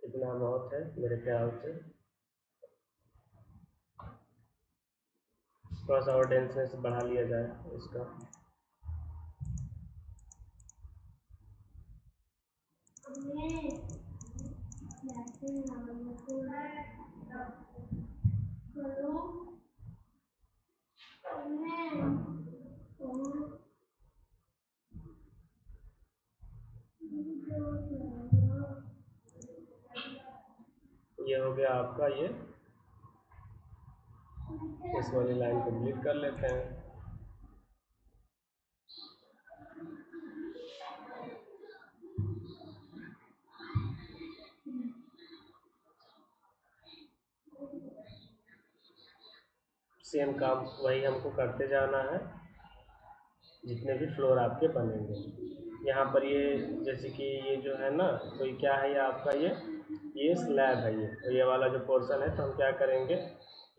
[SPEAKER 1] इतना बहुत है मेरे ख्याल से। थोड़ा सा और डेंसनेस बढ़ा लिया जाए इसका। ये हो गया आपका ये। इस वाली लाइन को डिलीट कर लेते हैं। सेम काम वही हमको करते जाना है जितने भी फ्लोर आपके बनेंगे। यहाँ पर ये जैसे कि ये जो है ना, तो ये क्या है, ये आपका ये स्लैब है ये वाला जो पोर्शन है। तो हम क्या करेंगे,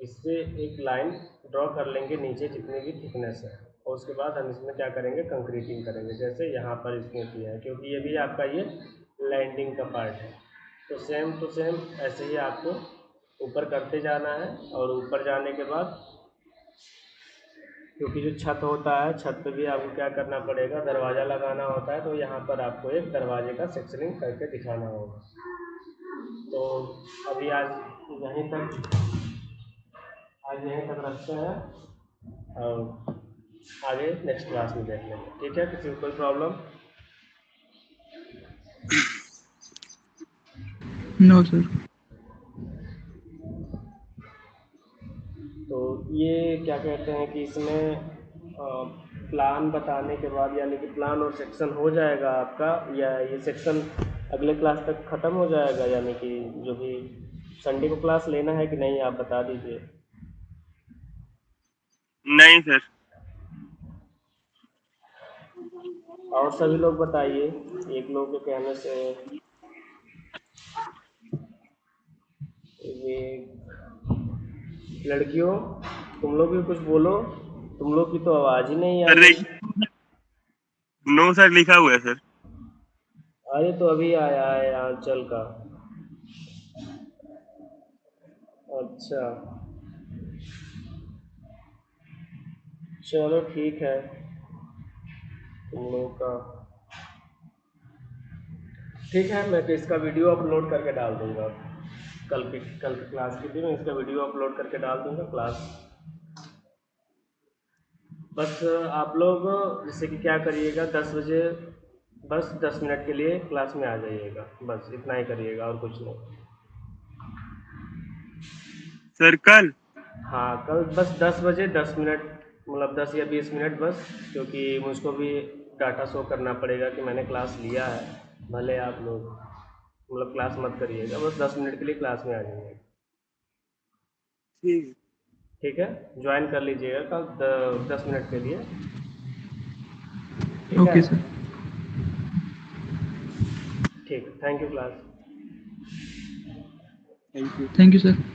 [SPEAKER 1] इससे एक लाइन ड्रॉ कर लेंगे नीचे जितनी भी थिकनेस है, और उसके बाद हम इसमें क्या करेंगे, कंक्रीटिंग करेंगे, जैसे यहाँ पर इसमें किया है, क्योंकि ये भी आपका ये लैंडिंग का पार्ट है। तो सेम टू सेम ऐसे ही आपको ऊपर करते जाना है। और ऊपर जाने के बाद क्योंकि जो छत होता है, छत पे भी आपको क्या करना पड़ेगा, दरवाज़ा लगाना होता है। तो यहाँ पर आपको एक दरवाजे का सेक्शनिंग करके दिखाना होगा। तो अभी आज यहीं तक रखते हैं और आगे नेक्स्ट क्लास में देख लेंगे, ठीक है। किसी को कोई प्रॉब्लम?
[SPEAKER 2] No sir.
[SPEAKER 1] तो ये क्या कहते हैं कि इसमें प्लान बताने के बाद, यानी कि प्लान और सेक्शन हो जाएगा आपका, या ये सेक्शन अगले क्लास तक ख़त्म हो जाएगा, यानी कि जो भी संडे को क्लास लेना है कि नहीं, आप बता दीजिए।
[SPEAKER 4] नहीं सर।
[SPEAKER 1] और सभी लोग बताइए, एक लोग के कहने से ये लड़कियों, तुम लोग भी कुछ बोलो, तुम लोग की तो आवाज़ ही नहीं आ रही।
[SPEAKER 4] नो सर लिखा हुआ है सर।
[SPEAKER 1] अरे तो अभी आया है आंचल का। अच्छा चलो ठीक है, तुम लोगों का ठीक है। मैं तो इसका वीडियो अपलोड करके डाल दूँगा कल की क्लास के दिन। इसका वीडियो अपलोड करके डाल दूँगा क्लास। बस आप लोग जैसे कि क्या करिएगा, 10 बजे बस 10 मिनट के लिए क्लास में आ जाइएगा, बस इतना ही करिएगा और कुछ नहीं।
[SPEAKER 4] सर कल?
[SPEAKER 1] हाँ कल बस 10 बजे 10 मिनट, मतलब 10 या 20 मिनट बस, क्योंकि मुझको भी डाटा शो करना पड़ेगा कि मैंने क्लास लिया है। भले आप लोग मतलब क्लास मत करिएगा, बस 10 मिनट के लिए क्लास में आ जाइएगा,
[SPEAKER 4] ठीक।
[SPEAKER 1] ठीक है। ज्वाइन कर लीजिएगा कल 10 मिनट के लिए, ठीक है।
[SPEAKER 2] Okay sir.
[SPEAKER 1] ठीक, thank you class.
[SPEAKER 2] Thank you sir.